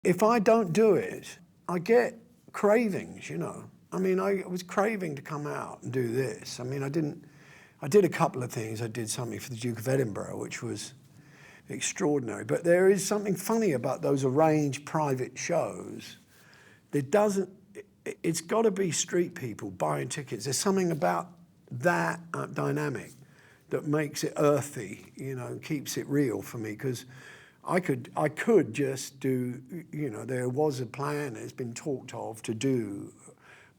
if I don't do it, I get cravings, you know. I mean, I was craving to come out and do this. I mean, I did a couple of things. I did something for the Duke of Edinburgh, which was extraordinary. But there is something funny about those arranged private shows. It's got to be street people buying tickets. There's something about that dynamic that makes it earthy, you know, keeps it real for me, because I could just do, you know, there was a plan, it's been talked of to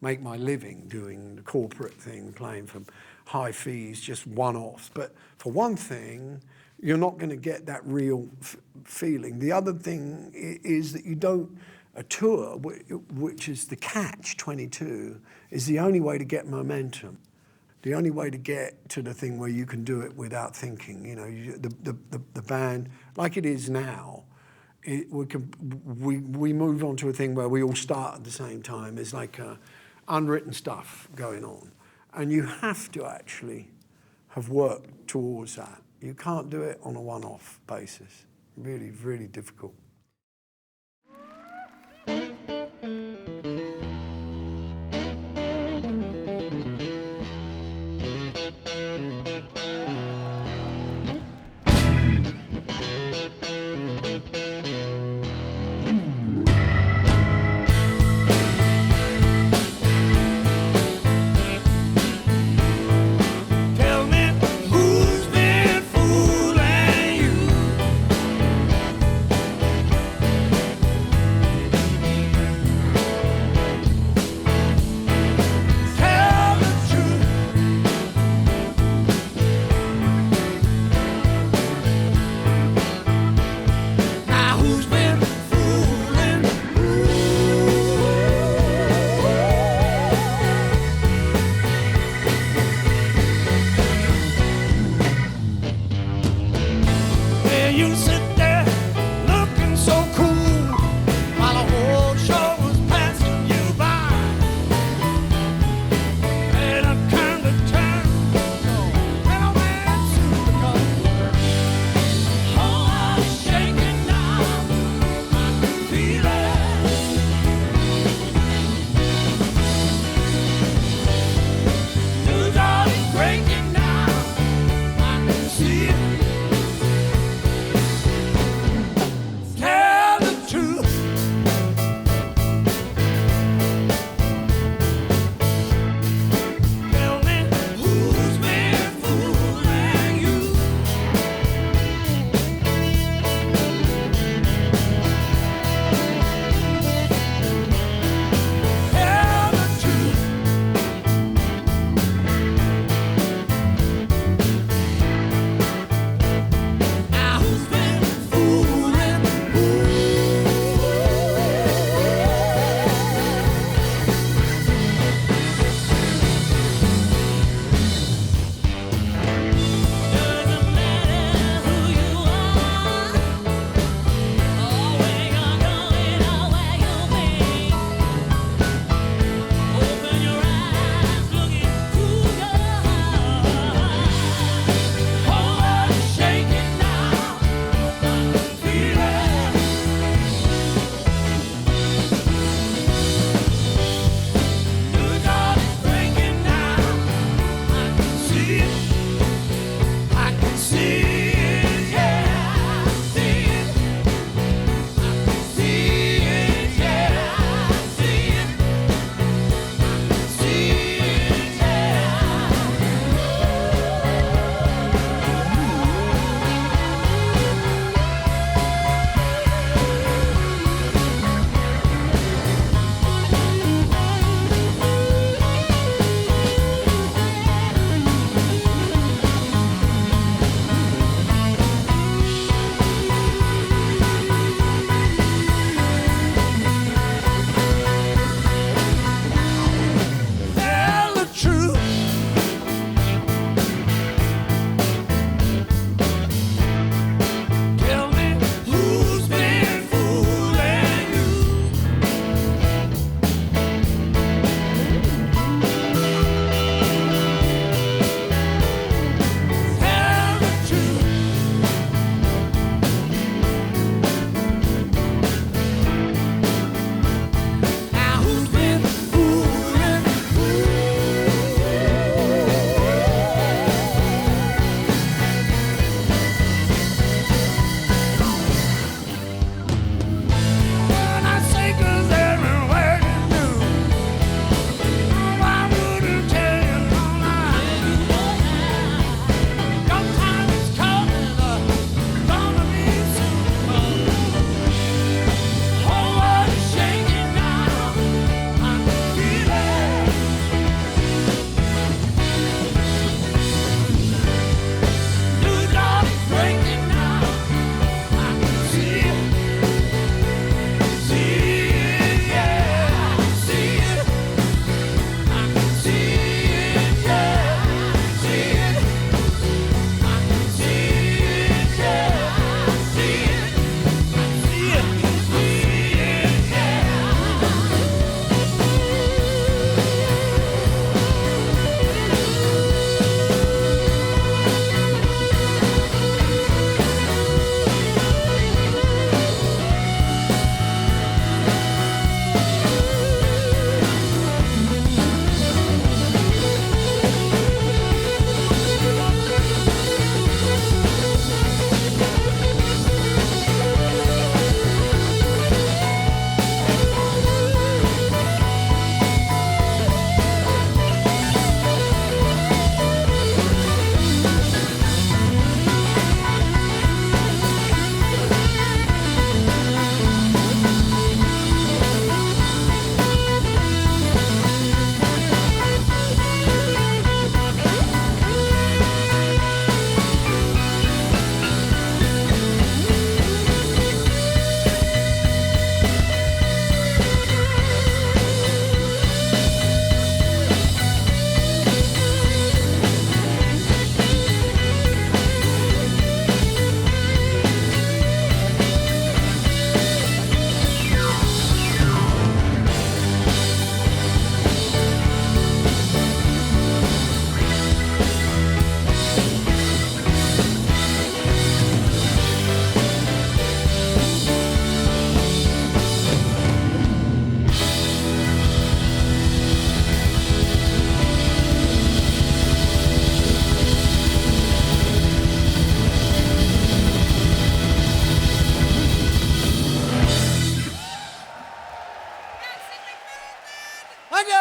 make my living doing the corporate thing, playing for high fees, just one-offs. But for one thing, you're not going to get that real feeling. The other thing is that you don't, a tour, which is the catch-22, is the only way to get momentum. The only way to get to the thing where you can do it without thinking, you know, the band, like it is now, we move on to a thing where we all start at the same time. There's like unwritten stuff going on. And you have to actually have worked towards that. You can't do it on a one-off basis. Really, really difficult.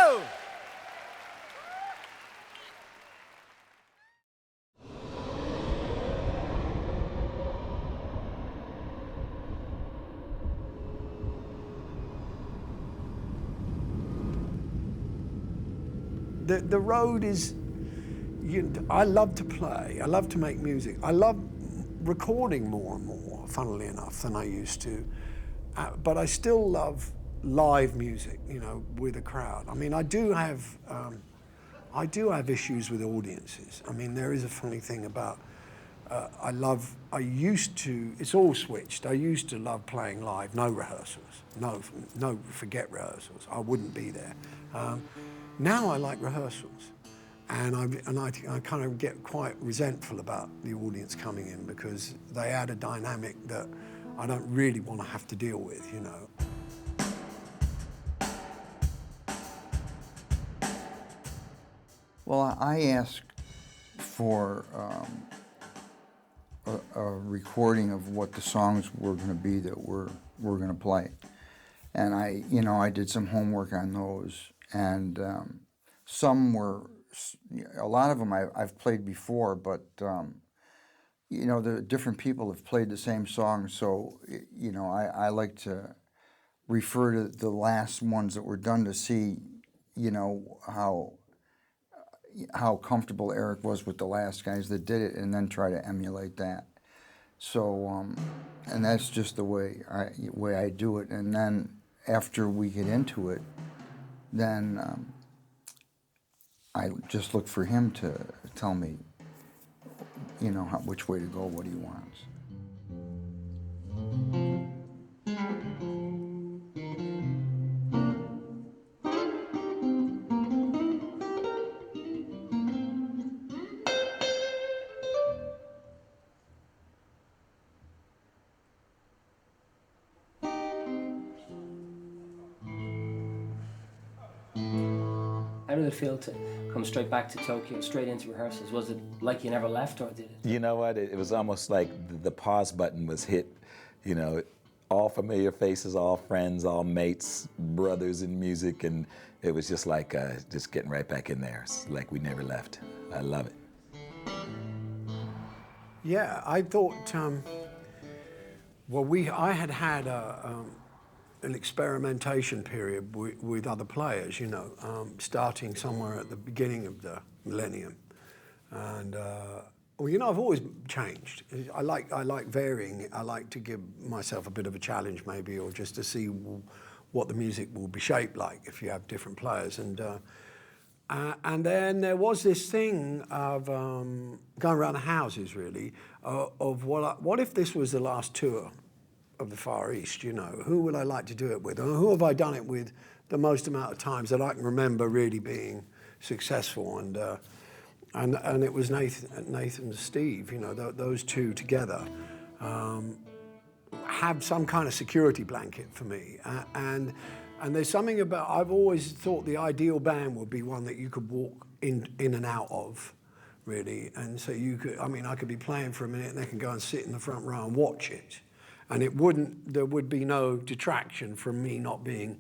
you. The road is, I love to play, I love to make music. I love recording more and more, funnily enough, than I used to. But I still love live music, with a crowd. I mean, I do have issues with audiences. I mean, there is a funny thing about, it's all switched. I used to love playing live, no rehearsals, forget rehearsals. I wouldn't be there. Now I like rehearsals, and I kind of get quite resentful about the audience coming in because they add a dynamic that I don't really want to have to deal with, Well, I asked for a recording of what the songs were going to be that we're going to play, and I did some homework on those. And some were, a lot of them I've played before, but the different people have played the same song, so I like to refer to the last ones that were done to see, how comfortable Eric was with the last guys that did it, and then try to emulate that. So, and that's just the way I do it. And then after we get into it, then I just look for him to tell me, which way to go, what he wants. How did it feel to come straight back to Tokyo, straight into rehearsals? Was it like you never left, or did it? You know what? It was almost like the pause button was hit. All familiar faces, all friends, all mates, brothers in music, and it was just like just getting right back in there. It's like we never left. I love it. Yeah, I thought, I had an experimentation period with other players, starting somewhere at the beginning of the millennium. And, I've always changed. I like varying. I like to give myself a bit of a challenge maybe, or just to see what the music will be shaped like if you have different players. And then there was this thing of going around the houses, really, of what if this was the last tour of the Far East, who would I like to do it with? And who have I done it with the most amount of times that I can remember really being successful? And it was Nathan and Steve, those two together have some kind of security blanket for me. And there's something about, I've always thought the ideal band would be one that you could walk in and out of, really. And so I could be playing for a minute and they can go and sit in the front row and watch it. And there would be no detraction from me not being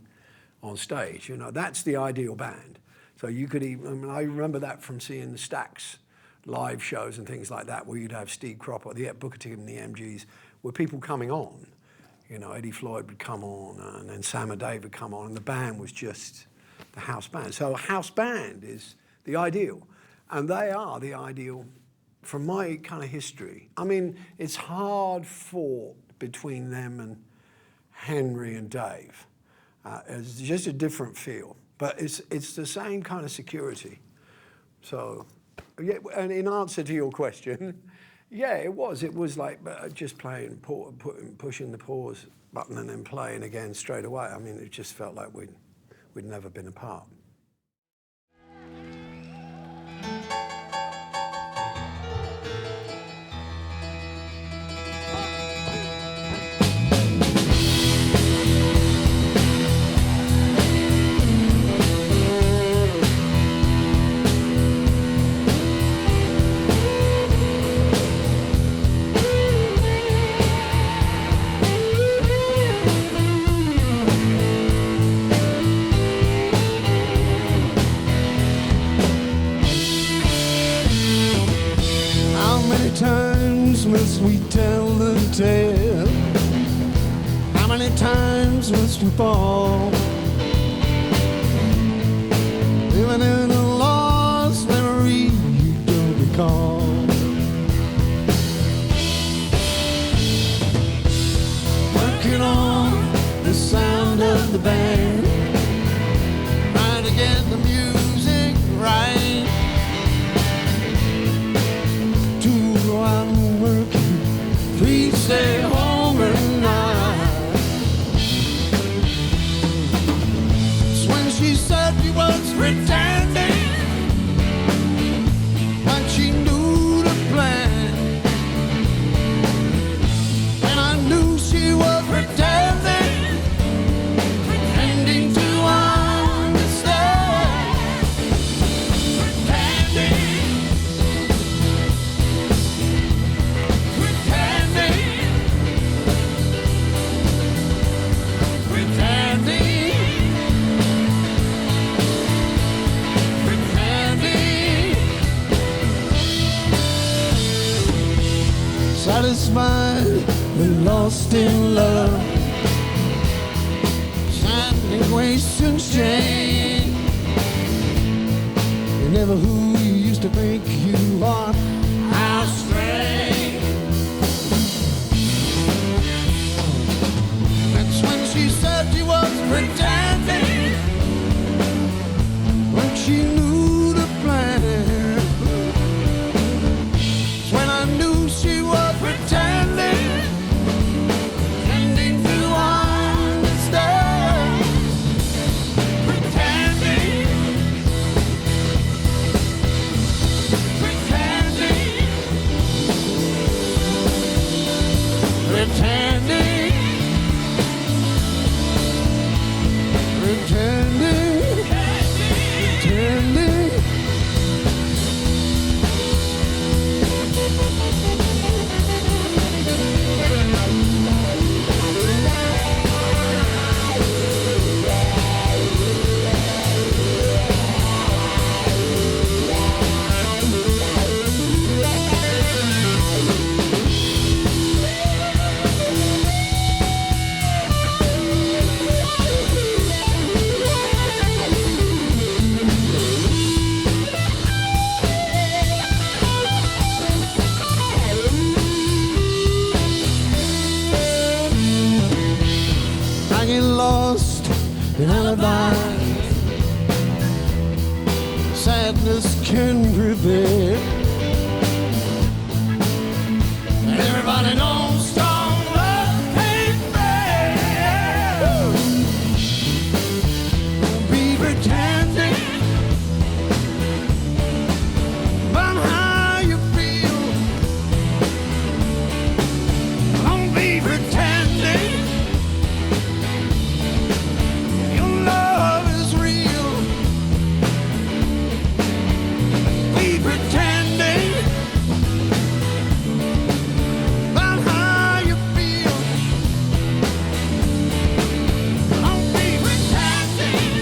on stage. That's the ideal band. So you could even, I remember that from seeing the Stax live shows and things like that, where you'd have Steve Cropper, the Booker T and the MGs, with people coming on. Eddie Floyd would come on, and then Sam and Dave would come on, and the band was just the house band. So a house band is the ideal, and they are the ideal from my kind of history. I mean, it's hard fought between them and Henry and Dave. It's just a different feel, but it's the same kind of security. So, yeah, and in answer to your question, yeah, it was like just playing, pushing the pause button and then playing again straight away. I mean, it just felt like we'd never been apart. must we tell the tale? How many times must we fall? Living in a lost memory you don't recall. Working on the sound of the band, trying to get the music right. Two go out and working, three stay home at night. It's when she said she was pretending, like she knew the plan. And I knew she was pretending, pretending to understand. Pretending, pretending, pretending. Satisfied and lost in love, shining waste and shame. You're never who you used to think you are. How strange. That's when she said she was pretending, when she knew the plan. It's when I knew she was pretending, pretending to understand. Pretending, pretending, pretending, pretending, pretending. I get lost in alibis, sadness can prevail, and everybody knows strong love can't fail. Don't be pretending about how you feel. Don't be pretending your love is real. Be pretending about how you feel. Don't be pretending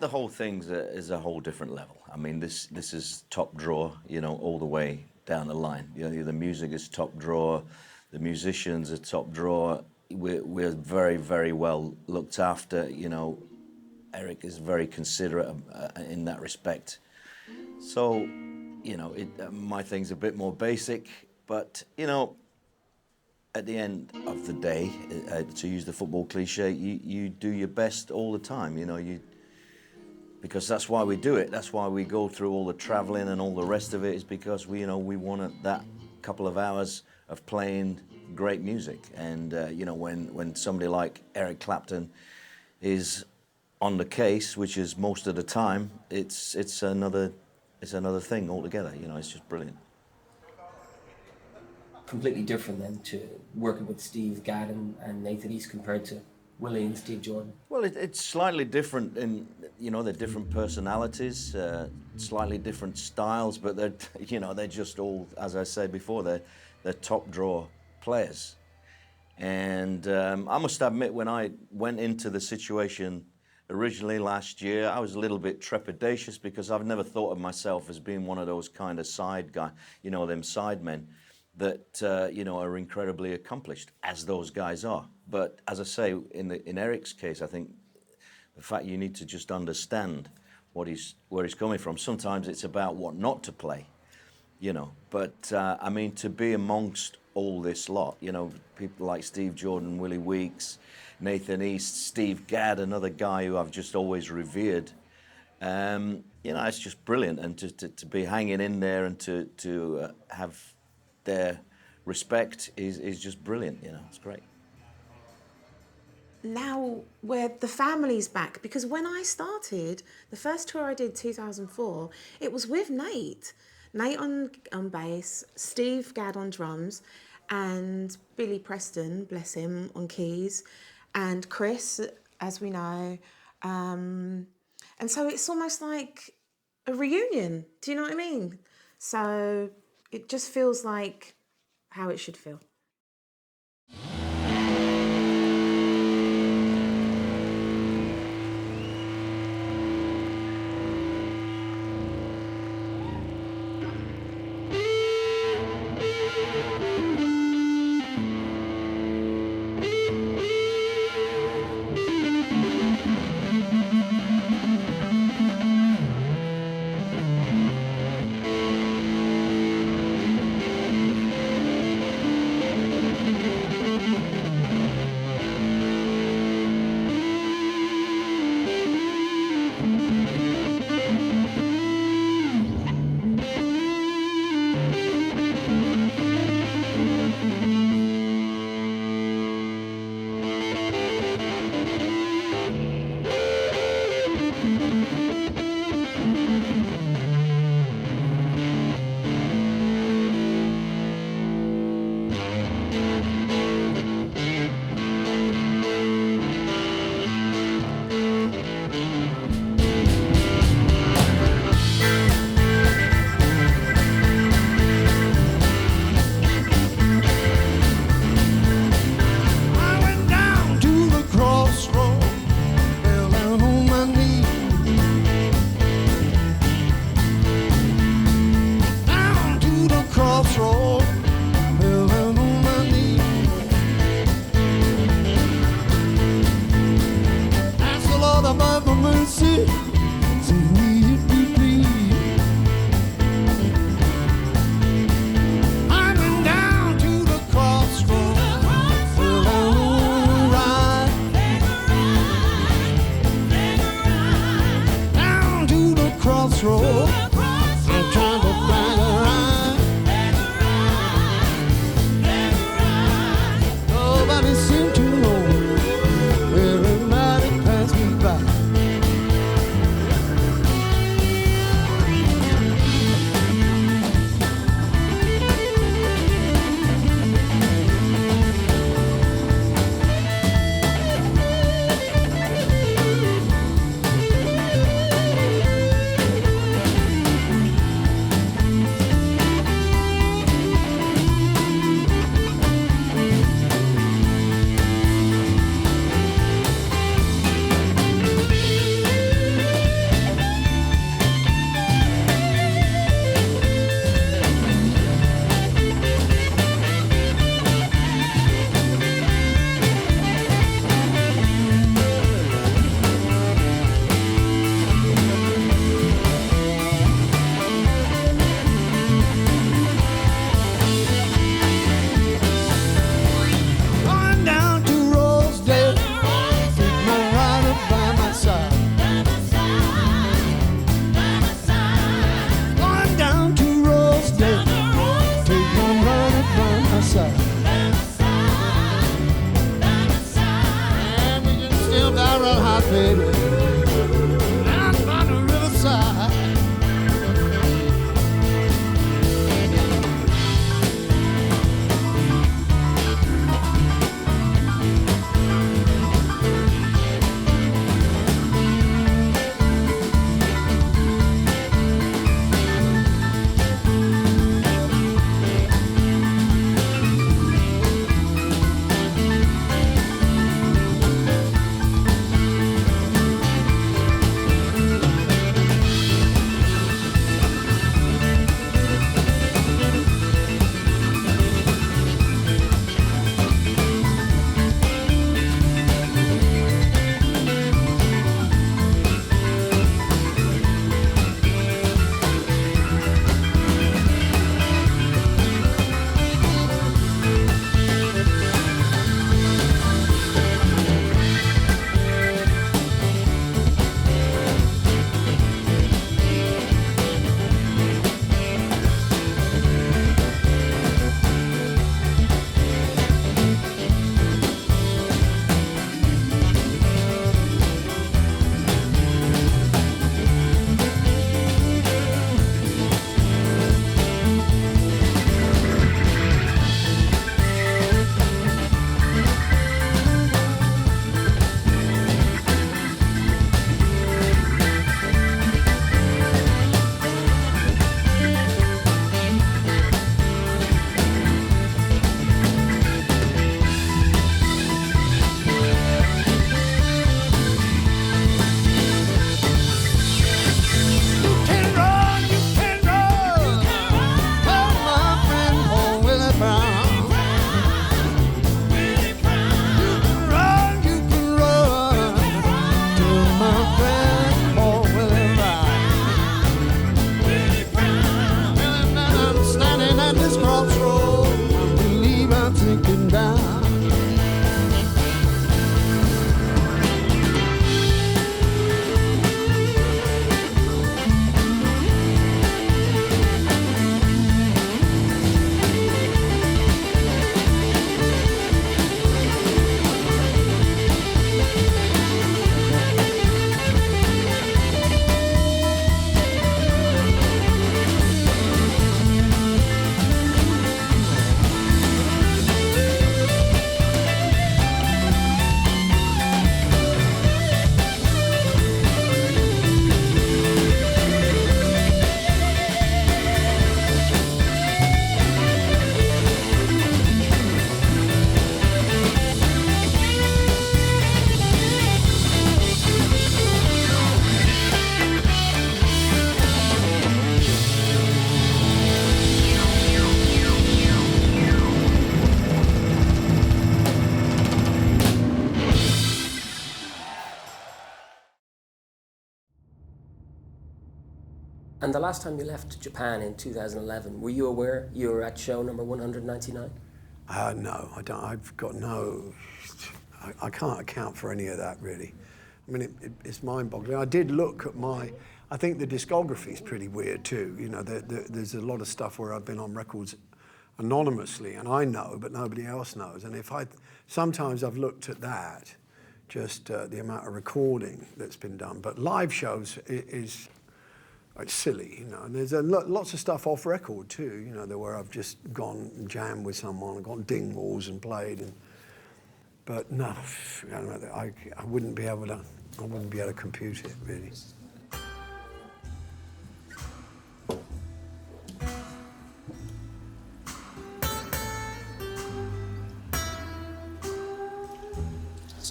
the whole thing's is a whole different level. I mean, this is top drawer, you know, all the way down the line. You know, the music is top drawer, the musicians are top drawer. We're very, very well looked after. You know, Eric is very considerate in that respect. So, you know, my thing's a bit more basic, but you know, at the end of the day, to use the football cliche, you do your best all the time. You know, because that's why we do it. That's why we go through all the traveling and all the rest of it, is because we wanted that couple of hours of playing great music. And you know, when somebody like Eric Clapton is on the case, which is most of the time, it's another thing altogether. You know, it's just brilliant. Completely different then to working with Steve Gadd and Nathan East compared to Willie and Steve Jordan. Well, it's slightly different in, you know, they're different personalities, slightly different styles, but they're just all, as I said before, they're top drawer players. And I must admit, when I went into the situation originally last year, I was a little bit trepidatious because I've never thought of myself as being one of those kind of side guy, you know, them side men that you know, are incredibly accomplished, as those guys are. But as I say, in Eric's case, I think the fact you need to just understand where he's coming from. Sometimes it's about what not to play, you know. But I mean, to be amongst all this lot, you know, people like Steve Jordan, Willie Weeks, Nathan East, Steve Gadd, another guy who I've just always revered. You know, it's just brilliant, and to be hanging in there and to have their respect is just brilliant. You know, it's great. Now where the family's back, because when I started, the first tour I did, 2004, it was with Nate on bass, Steve Gadd on drums, and Billy Preston, bless him, on keys, and Chris, as we know. And so it's almost like a reunion. Do you know what I mean? So it just feels like how it should feel. And the last time you left Japan in 2011, were you aware you were at show number 199? No, I don't. I've got no. I can't account for any of that really. I mean, it's mind-boggling. I did look at my. I think the discography is pretty weird too. You know, there's a lot of stuff where I've been on records anonymously, and I know, but nobody else knows. And sometimes I've looked at that, just the amount of recording that's been done. But live shows is. It's silly, you know, and there's lots of stuff off record too, you know, where I've just gone and jammed with someone, gone ding walls and played, but no, I wouldn't be able to compute it really. It's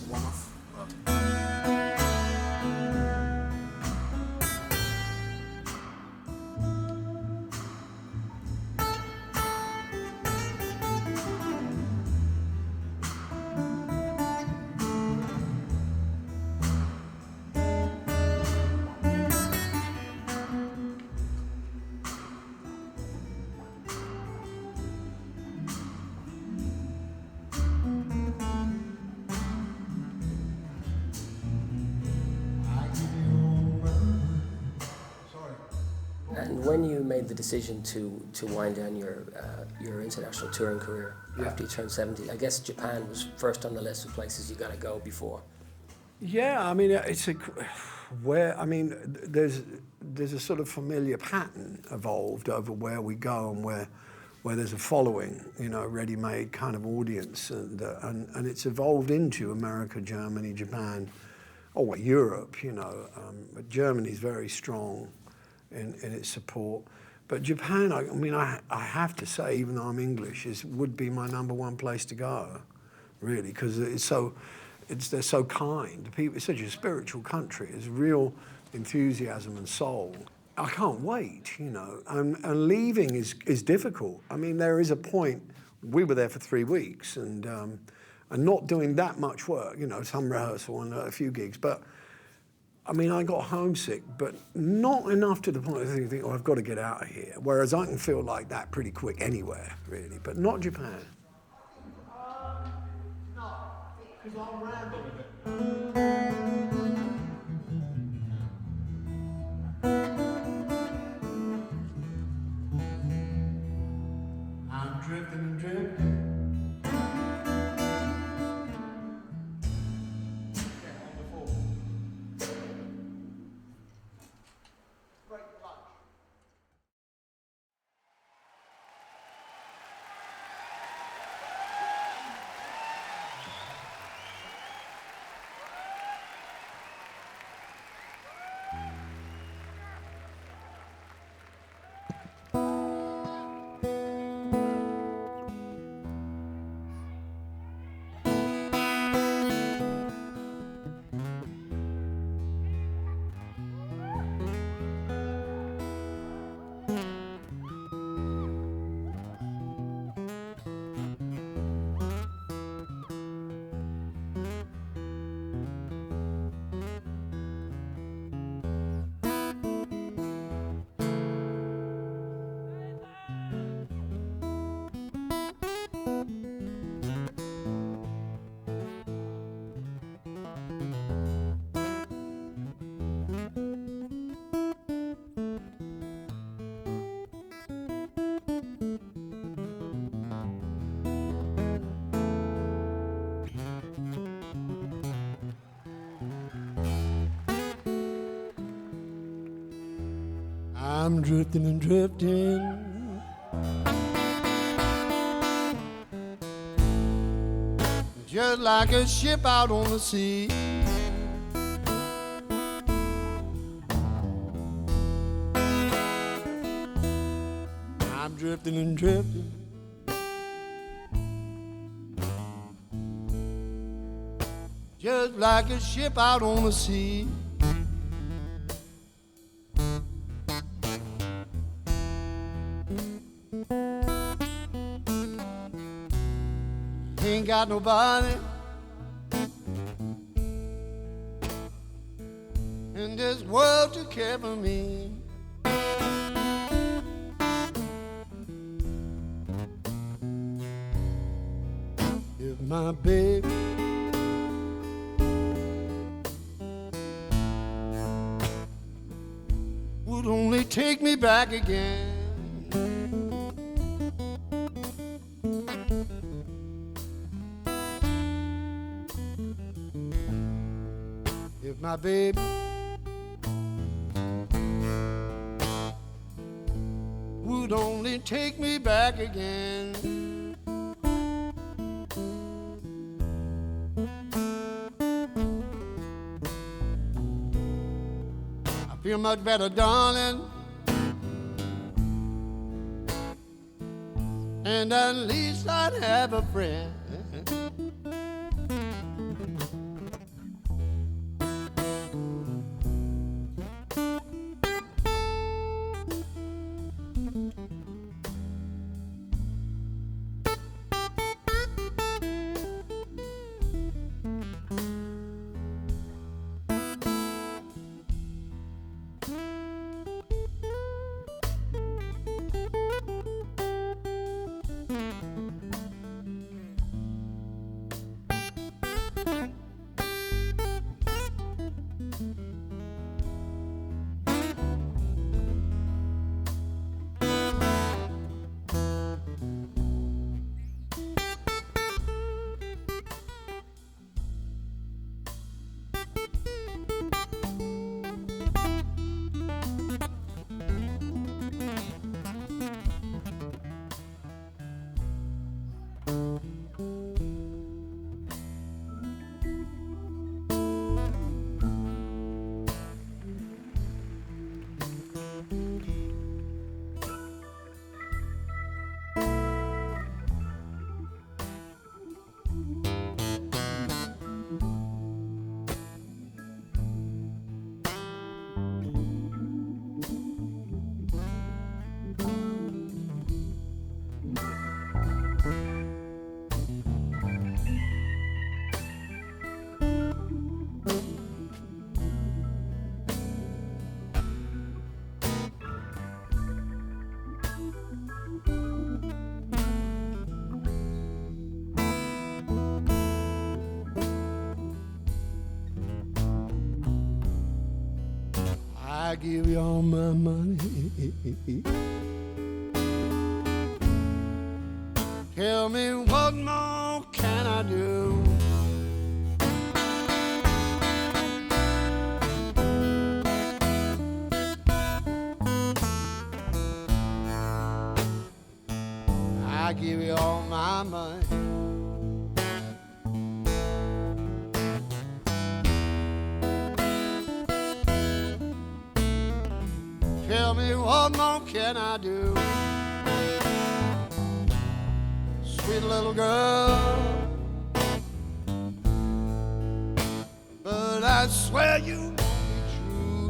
a one-off. And when you made the decision to wind down your international touring career after you turned 70, I guess Japan was first on the list of places you got to go before. Yeah, I mean, there's a sort of familiar pattern evolved over where we go and where there's a following, you know, ready-made kind of audience, and it's evolved into America, Germany, Japan, Europe, you know. But Germany's very strong in its support. But Japan, I have to say, even though I'm English, would be my number one place to go, really, because they're so kind. It's such a spiritual country. There's real enthusiasm and soul. I can't wait, you know, and leaving is difficult. I mean, there is a point, we were there for 3 weeks and not doing that much work, you know, some rehearsal and a few gigs, but I mean, I got homesick, but not enough to the point where you think, I've got to get out of here. Whereas I can feel like that pretty quick anywhere, really, but not Japan. No, because I'll ramble a bit. I'm drifting and drifting. I'm drifting and drifting. Just like a ship out on the sea. I'm drifting and drifting. Just like a ship out on the sea. Ain't got nobody in this world to care for me. my baby would only take me back again. If my baby would only take me back again. I feel much better, darling, and at least I'd have a friend. I give you all my money. Tell me what more can I do? I give you all my money. Tell me what more can I do? Sweet little girl, but I swear you won't be true.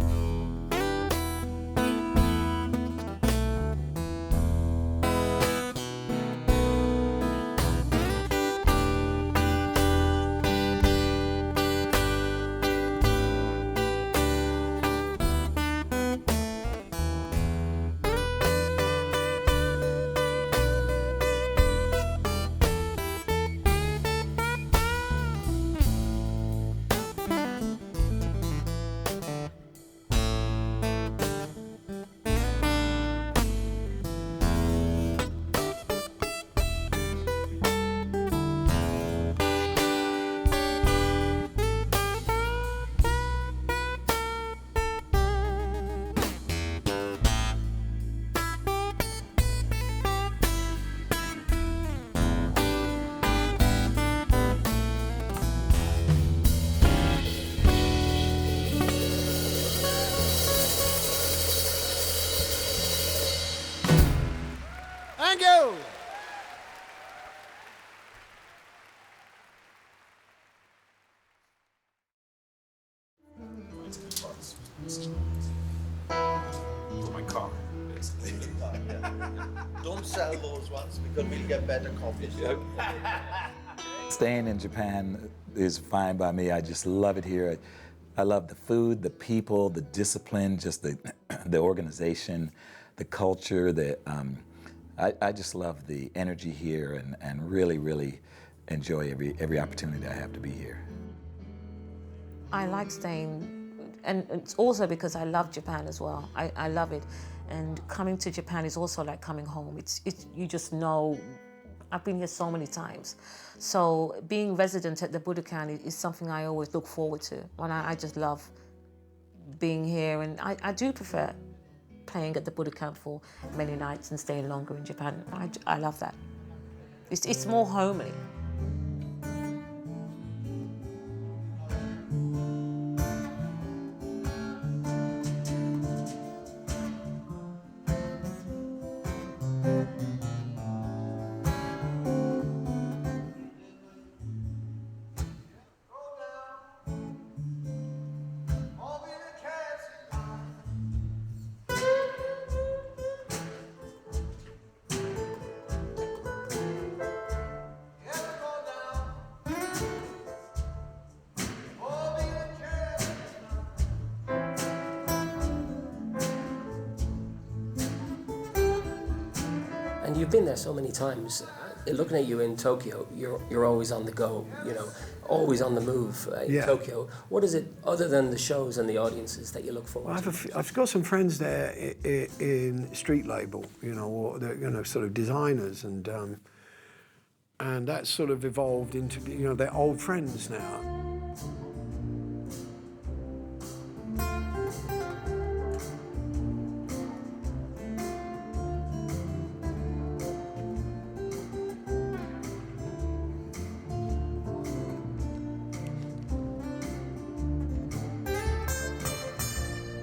Thank you. For my car, basically. Don't sell those ones because we'll get better copies. Staying in Japan is fine by me. I just love it here. I love the food, the people, the discipline, just the organization, the culture. I just love the energy here and really, really enjoy every opportunity I have to be here. I like staying, and it's also because I love Japan as well. I love it, and coming to Japan is also like coming home. It's you just know, I've been here so many times. So being resident at the Budokan is something I always look forward to. And I just love being here, and I do prefer playing at the Budokan for many nights and staying longer in Japan. I love that. It's more homely. And you've been there so many times. Looking at you in Tokyo, you're always on the go, you know, always on the move in Yeah. Tokyo. What is it, other than the shows and the audiences, that you look forward to? I've got some friends there in street label, you know, or they're, you know, sort of designers, and that's sort of evolved into, you know, they're old friends now.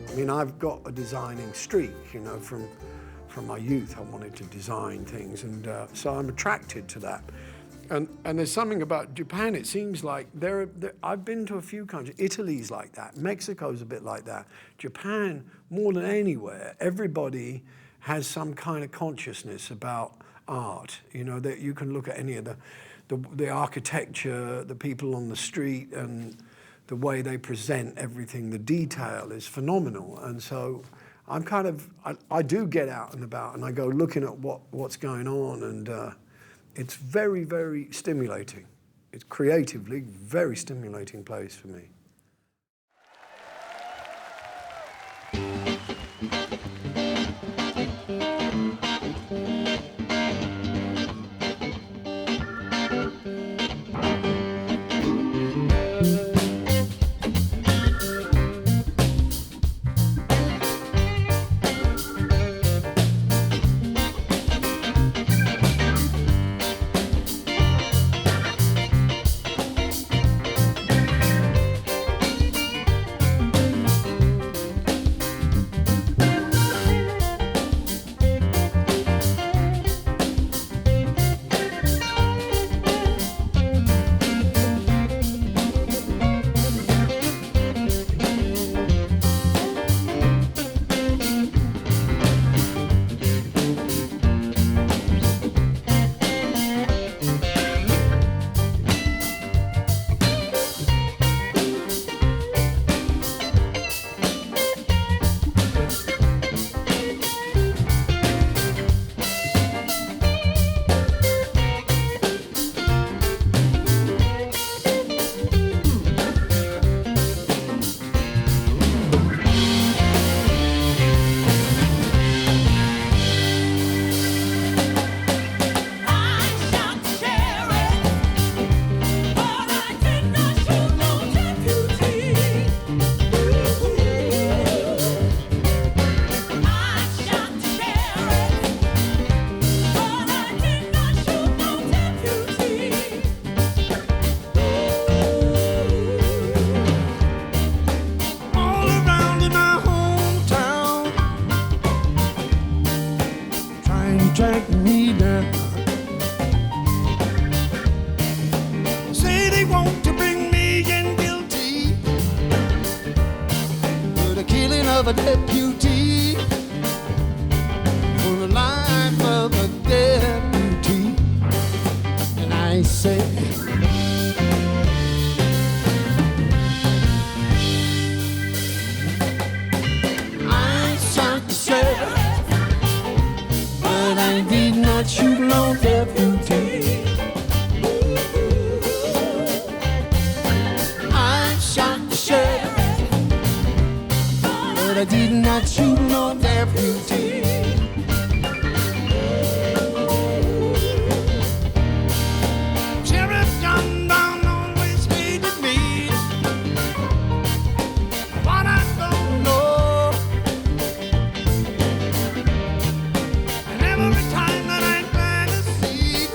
I mean, I've got a designing streak, you know, from my youth. I wanted to design things, and so I'm attracted to that. And there's something about Japan. It seems like I've been to a few countries. Italy's like that. Mexico's a bit like that. Japan, more than anywhere, everybody has some kind of consciousness about art. You know, that you can look at any of the architecture, the people on the street, and the way they present everything, the detail is phenomenal. And so I'm kind of, I do get out and about, and I go looking at what's going on, and it's very, very stimulating. It's creatively very stimulating place for me. Track me down. Say they want to bring me in guilty for the killing of a deputy, for the life of a deputy. And I say, I shot the sheriff, but I did not shoot no deputy. I did not shoot no deputy. Sheriff John Brown always hated me. What I don't know. And every time that I fantasy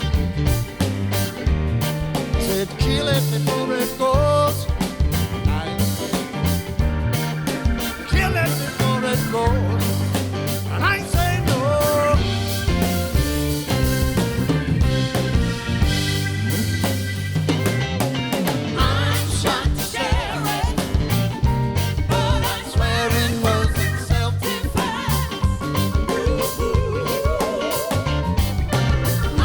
said kill it before it goes. Kill it before it goes. And I say no. I shot the sheriff, but I swear it was in self-defense. I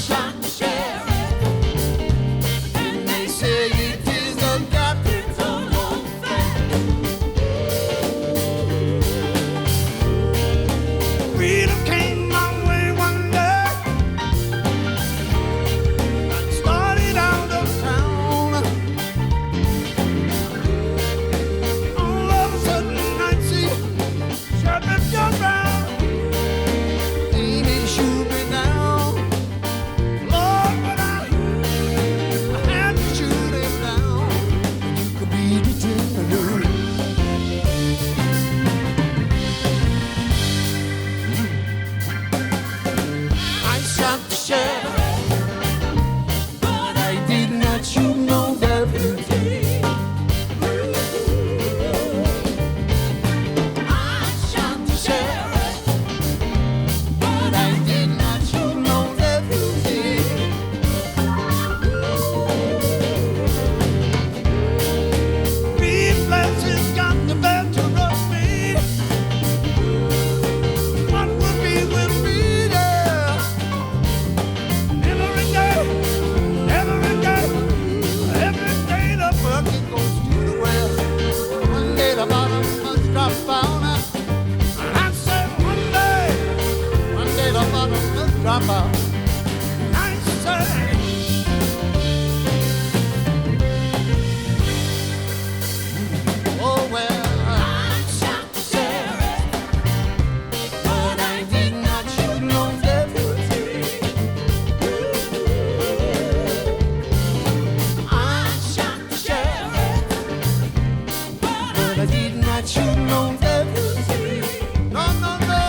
shot the sheriff, and they say it is a capital offense. Freedom came my way one day. I started out of town. All of a sudden I see Sheriff John Brown. He shoot me down. Lord, but I had to shoot him down. You could be the I shot the sheriff, but I did not shoot no deputy. I shot the sheriff, but I did not shoot no deputy. Reflexes got the better of me. What will be, yeah. Every day the bucket goes to the well. One day the bottom must drop out. And I said one day the bottom must drop out. And I say, oh well, I shot the sheriff, but I did not shoot no deputy. I shot the sheriff, but I did not shoot no deputy. No, no, no.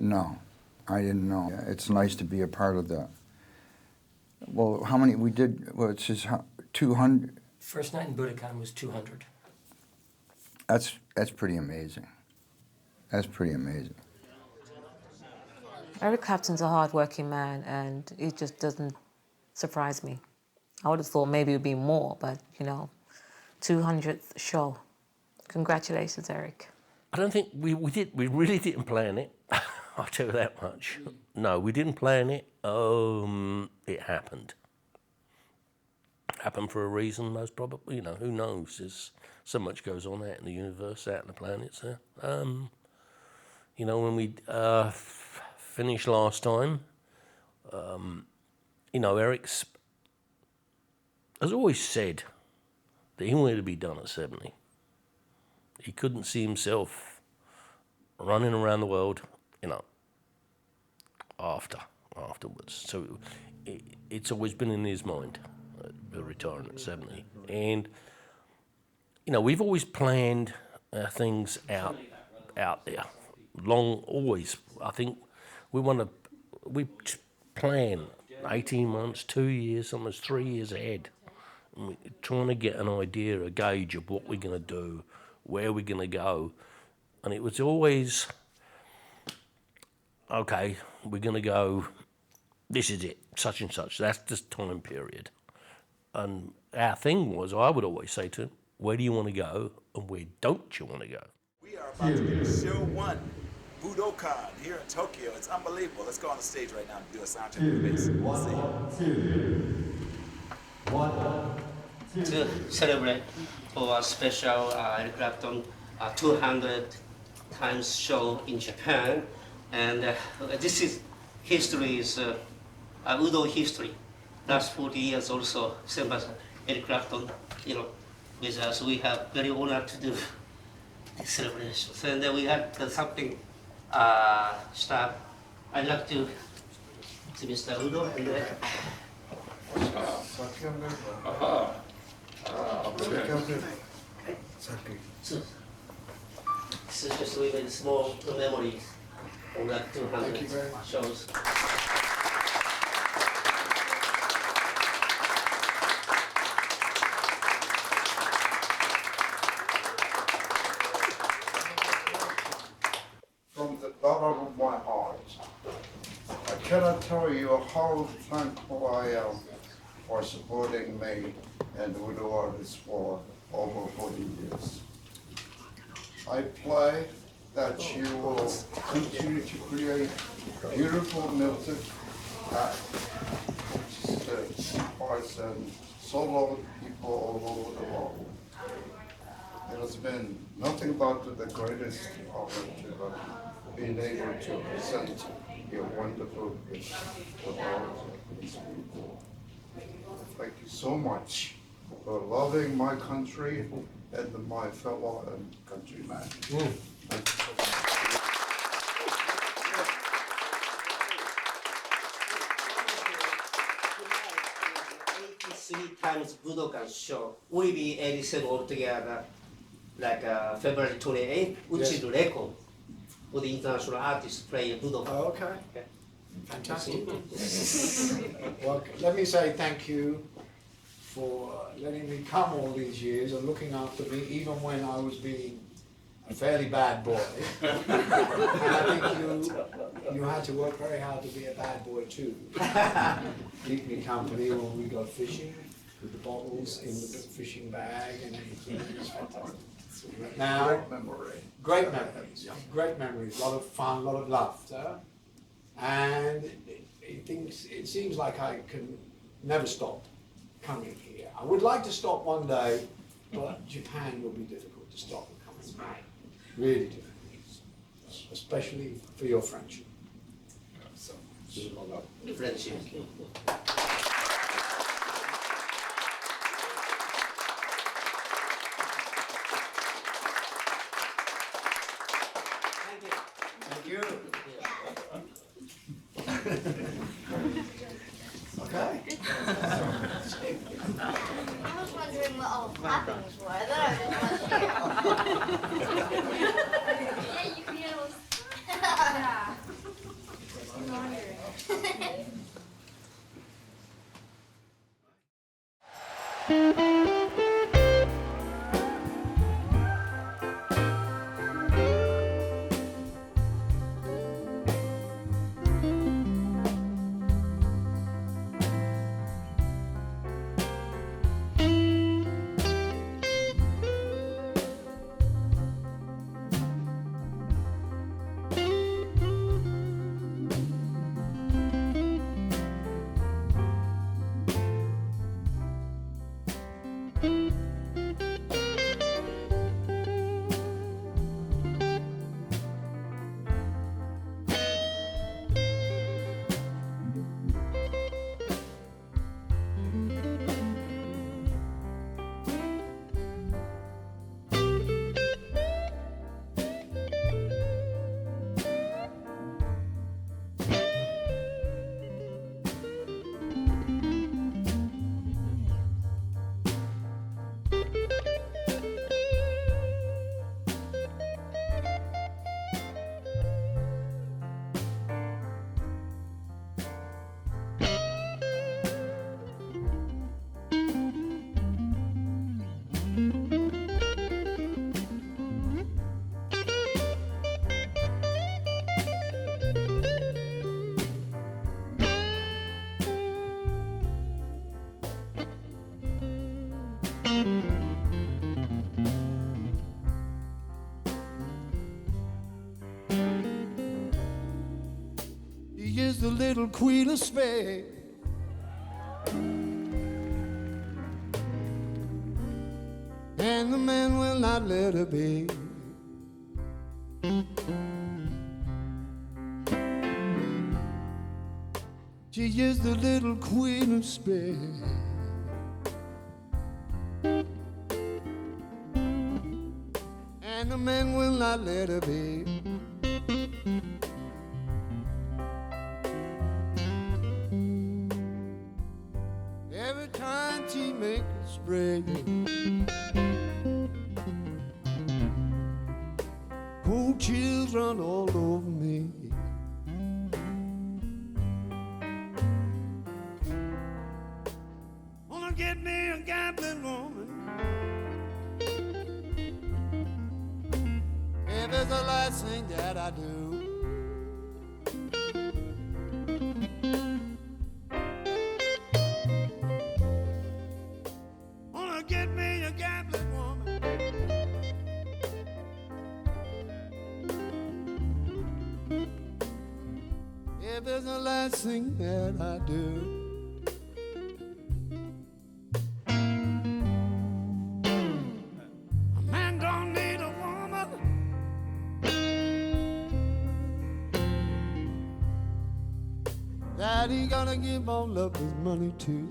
No, I didn't know. It's nice to be a part of that. Well, how many we did? Well, it's just 200. First night in Budokan was 200. That's pretty amazing. That's pretty amazing. Eric Clapton's a hard-working man, and it just doesn't surprise me. I would have thought maybe it would be more, but, you know, 200th show. Congratulations, Eric. I don't think we really didn't plan it. I'll tell you that much. No, we didn't plan it. It happened. Happened for a reason, most probably. You know, who knows? There's so much goes on out in the universe, out in the planets there. You know, when we finished last time, you know, Eric's has always said that he wanted to be done at 70. He couldn't see himself running around the world, you know, afterwards. So it's always been in his mind, retiring at 70. And, you know, we've always planned things out there. Always. I think we plan 18 months, 2 years, sometimes 3 years ahead. And we're trying to get an idea, a gauge of what we're going to do, where we're going to go. And it was always, okay, we're going to go, this is it, such and such. That's the time period. And our thing was, I would always say to him, where do you want to go and where don't you want to go? We are about to do show 1, Budokan, here in Tokyo. It's unbelievable. Let's go on the stage right now and do a sound check of the bass. To celebrate for a special Eric Clapton 200 times show in Japan, and this is history is Udo history. Last 40 years also, same as Eric Clapton, you know, with us. We have very honored to do this celebration. And then we had something start. I'd like to Mr. Udo and so this is just we made small memories of that 200 shows. cannot tell you how thankful I am for supporting me and Voodoo Artists for over 40 years. I pray that you will continue to create beautiful music that touches the hearts and souls of people all over the world. It has been nothing but the greatest honor to have been able to present your wonderful gift to all these people. Thank you so much for loving my country and my fellow countrymen. Thank you so much. 83 times Budokan show will be 87 altogether, like February 28th, which is the record for the international artists playing Budokan. Oh, okay. Fantastic. Well, let me say thank you for letting me come all these years and looking after me, even when I was being a fairly bad boy. And I think you had to work very hard to be a bad boy too. Keep me company when we go fishing with the bottles in the fishing bag and everything. It was fantastic. Now, great memories, a lot of fun, a lot of laughter, and it seems like I can never stop coming here. I would like to stop one day, but Japan will be difficult to stop coming back. Really difficult, especially for your friendship. So, Friendship. Thank you. Okay. I was wondering what all clappings were. I thought I was watching. Yeah, you can hear those. Yeah. I'm wondering. He is the little queen of Spain. And the man will not let her be. She is the little queen of Spain. And the man will not let her be. Every time she makes a spray, cold chills run all over me. Wanna get me a gambling woman. If it's the last thing that I do. get me a gambling woman. If it's the last thing that I do. A man don't need a woman that he gonna give all of his money to.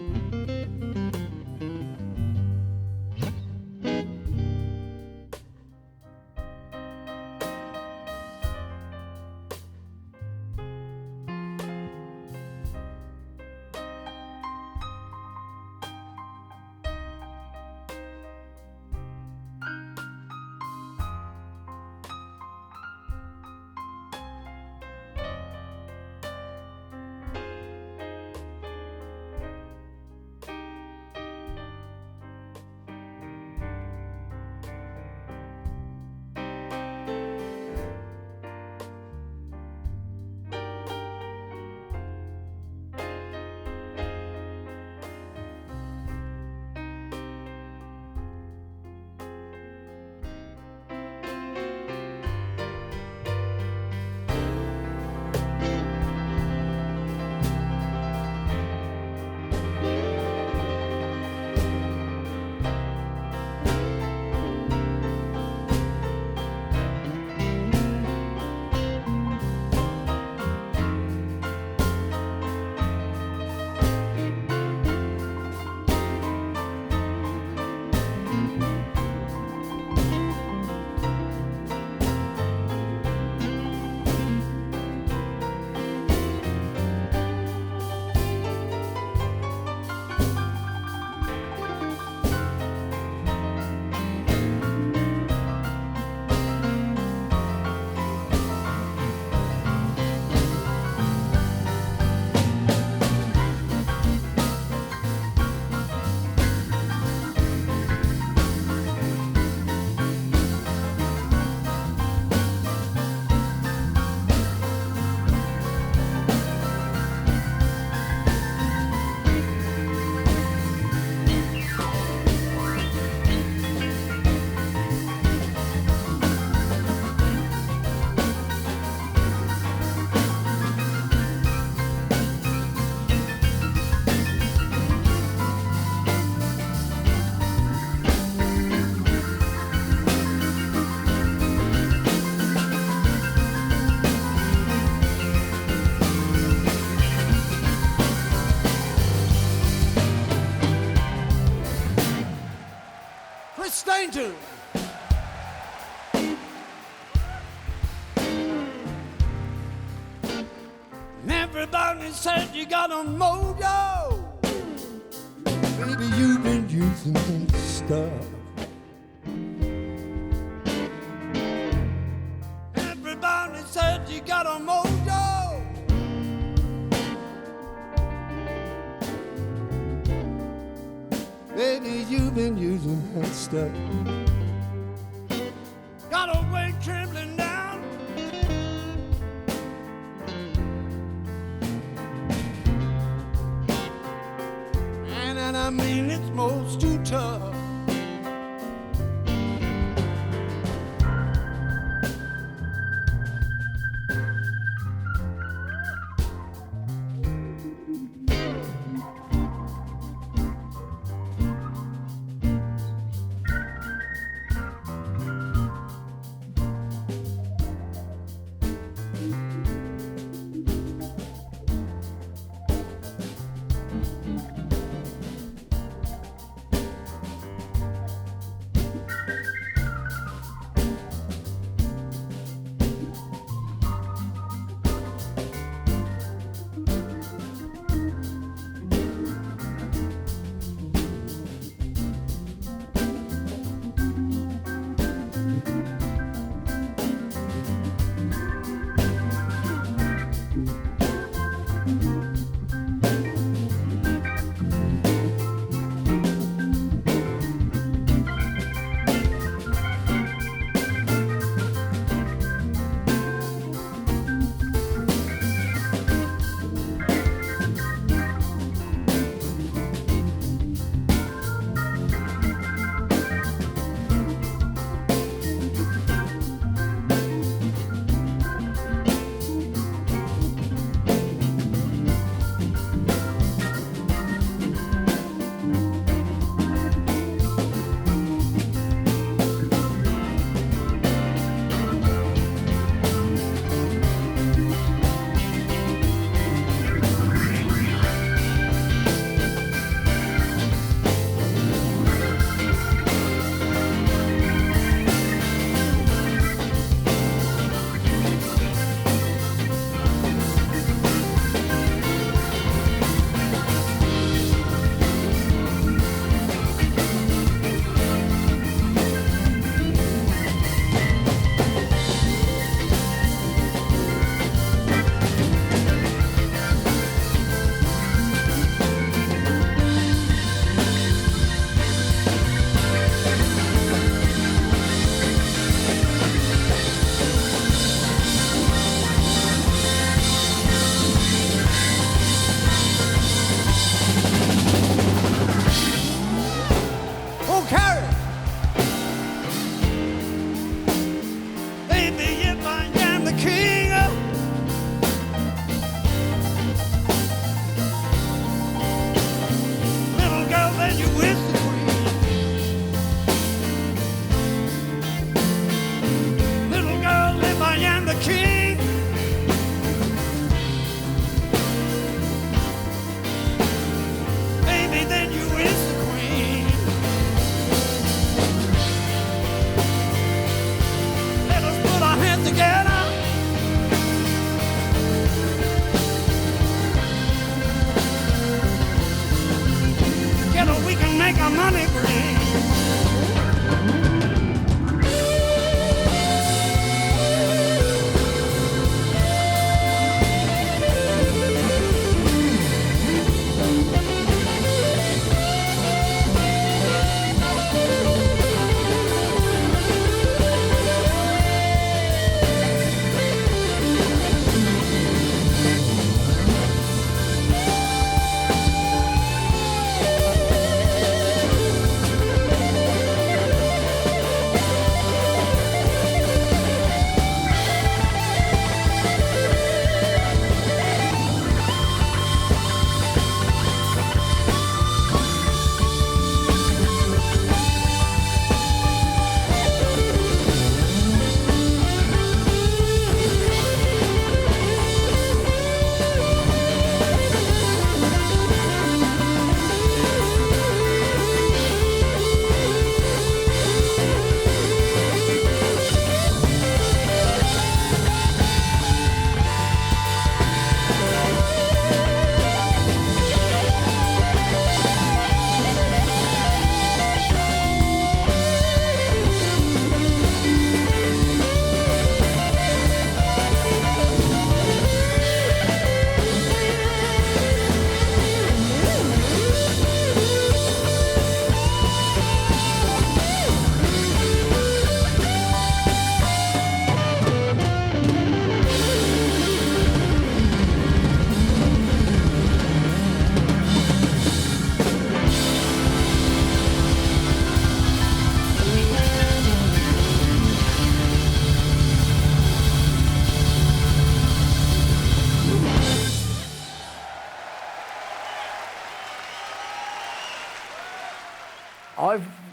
Danger. And everybody said you got a mojo. Baby, you've been using that stuff. Everybody said you got a mojo. Baby, you've been using that stuff. Got a weight trembling down. And I mean it's most too tough.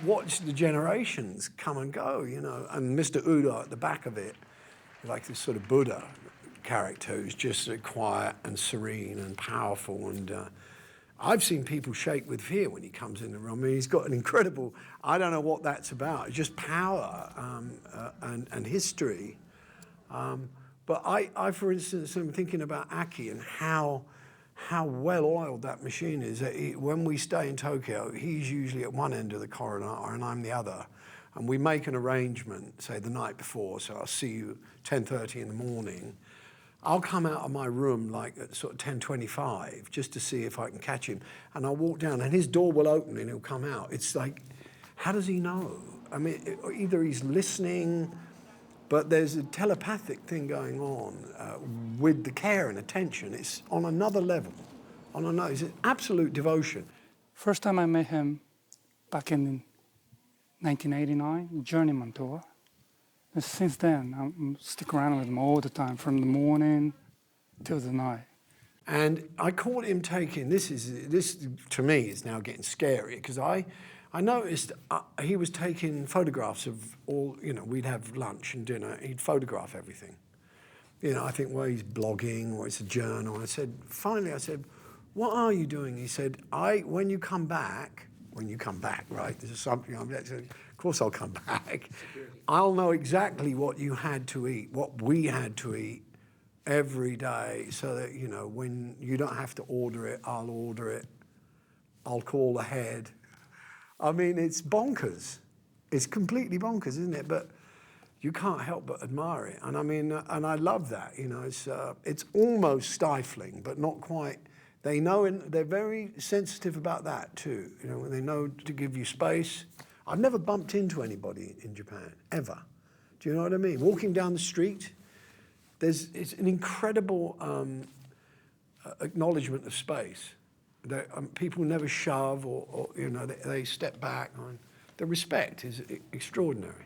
watched the generations come and go, you know, and Mr. Udo at the back of it, like this sort of Buddha character who's just quiet and serene and powerful. And I've seen people shake with fear when he comes in the room. I mean, he's got an incredible, I don't know what that's about. It's just power and history. But I, for instance, am thinking about Aki and how well-oiled that machine is. When we stay in Tokyo, he's usually at one end of the corridor and I'm the other. And we make an arrangement, say the night before, so I'll see you 10:30 in the morning. I'll come out of my room like at sort of 10:25 just to see if I can catch him. And I'll walk down and his door will open and he'll come out. It's like, how does he know? I mean, either he's listening, but there's a telepathic thing going on with the care and attention. It's on another level, it's an absolute devotion. First time I met him back in 1989, Journeyman Tour. And since then, I'm stick around with him all the time, from the morning till the night. And I caught him taking, this to me is now getting scary, because I noticed he was taking photographs of all, you know, we'd have lunch and dinner, he'd photograph everything. You know, I think, well, he's blogging or it's a journal. Finally I said, what are you doing? He said, when you come back, right, this is something of course I'll come back. I'll know exactly what you had to eat, what we had to eat every day, so that, you know, when you don't have to order it, I'll order it. I'll call ahead. I mean, it's bonkers. It's completely bonkers, isn't it? But you can't help but admire it. And I mean, and I love that, you know, it's almost stifling, but not quite. They know, and they're very sensitive about that too. You know, when they know to give you space. I've never bumped into anybody in Japan, ever. Do you know what I mean? Walking down the street, it's an incredible acknowledgement of space. People never shove or you know, they step back. The respect is extraordinary.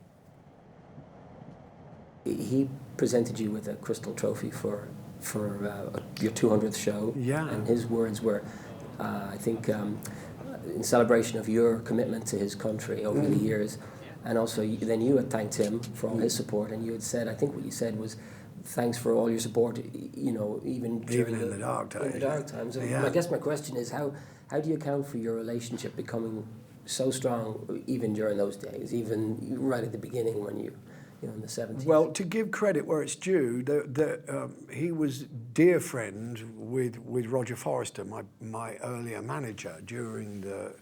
He presented you with a crystal trophy for your 200th show. Yeah. And his words were, I think, in celebration of your commitment to his country over the years. And also, then you had thanked him for all his support, and you had said, I think what you said was, thanks for all your support, you know, even in the dark times. In the dark times. Yeah. I guess my question is, how do you account for your relationship becoming so strong even during those days, even right at the beginning when you know, in the 70s? Well, to give credit where it's due, he was dear friend with Roger Forrester, my earlier manager during the.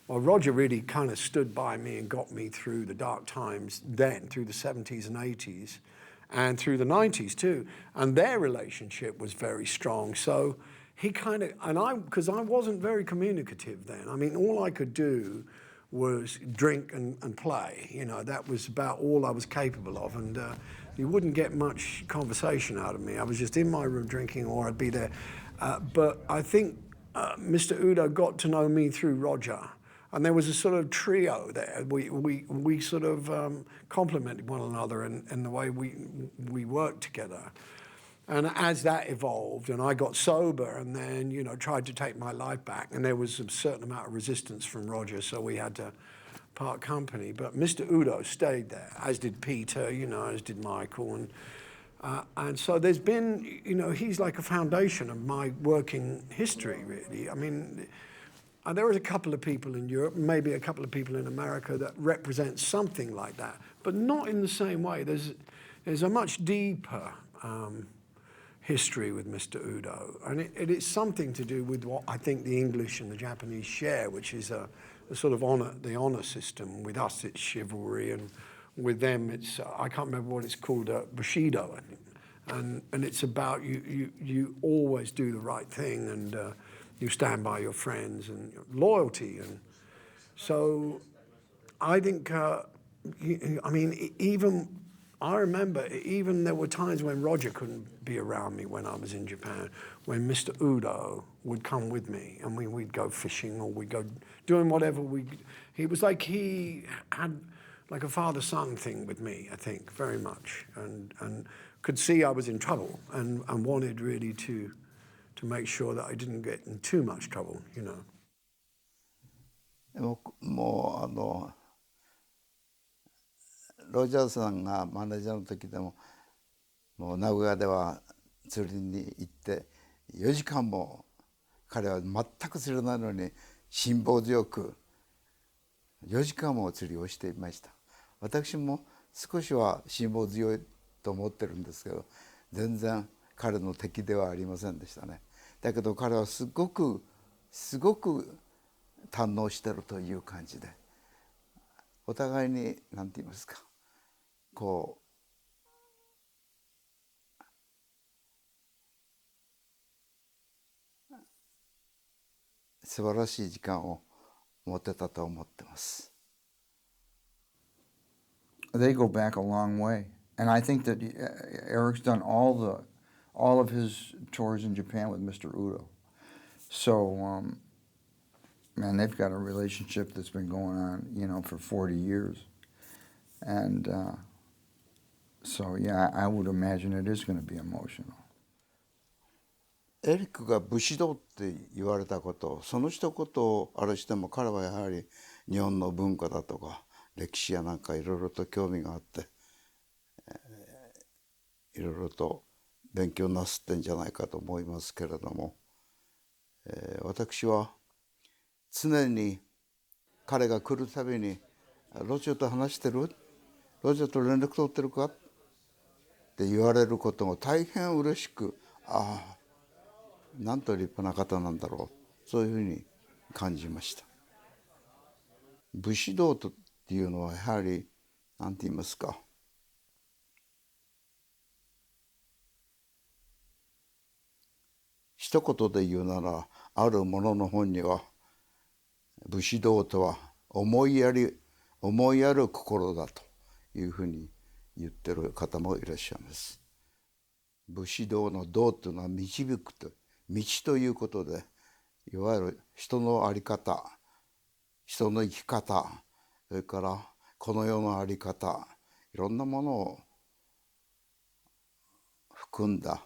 Well, Roger really kind of stood by me and got me through the dark times then, through the 70s and 80s, and through the 90s too. And their relationship was very strong. So he kind of, because I wasn't very communicative then. I mean, all I could do was drink and play. You know, that was about all I was capable of. And you wouldn't get much conversation out of me. I was just in my room drinking, or I'd be there. But I think Mr. Udo got to know me through Roger. And there was a sort of trio there. We sort of complemented one another in the way we worked together. And as that evolved, and I got sober, and then, you know, tried to take my life back, and there was a certain amount of resistance from Roger, so we had to part company. But Mr. Udo stayed there, as did Peter, you know, as did Michael, and so there's been, you know, he's like a foundation of my working history, really. I mean, there was a couple of people in Europe, maybe a couple of people in America that represent something like that, but not in the same way. There's a much deeper history with Mr. Udo, and it is something to do with what I think the English and the Japanese share, which is a sort of the honor system. With us, it's chivalry, and with them, it's I can't remember what it's called, Bushido, I think. And it's about you always do the right thing, and you stand by your friends, and loyalty, and so I think I mean, I remember even there were times when Roger couldn't be around me when I was in Japan, when Mr. Udo would come with me, and we'd go fishing, or we'd go doing whatever he was like, he had like a father-son thing with me, I think, very much, and could see I was in trouble, and wanted really to make sure that I didn't get in too much trouble, you know. もうロジャーさんがマネージャーの時でも、もう名古屋では釣りに行って4時間も彼は全く釣れないのに辛抱強く4時間も釣りをしていました。私も少しは辛抱強いと思ってるんですけど、全然彼の敵ではありませんでしたね。だけど彼はすごく堪能してるという感じで、お互いに何て言いますか、こう素晴らしい時間を持てたと思ってます。They go back a long way, and I think that Eric's done all of his tours in Japan with Mr. Udo. So, man, they've got a relationship that's been going on, you know, for 40 years, and so yeah, I would imagine it is going to be emotional. エリックが武士道って言われたこと、その一言をあれしても、彼はやはり日本の文化だとか歴史やなんかいろいろと興味があって、いろいろと勉強なすってんじゃないかと思いますけれども、私は常に彼が来るたびに「ロジャーと話してる？ロジャーと連絡取ってるか?」って言われることが大変嬉しく、ああなんと立派な方なんだろう、そういうふうに感じました。武士道っていうのはやはり何て言いますか、一言で言うなら、あるものの本には武士道とは思いやる心だというふうに言ってる方もいらっしゃいます。武士道の道というのは導くと、道ということで、いわゆる人の在り方、人の生き方、それからこの世の在り方、いろんなものを含んだ、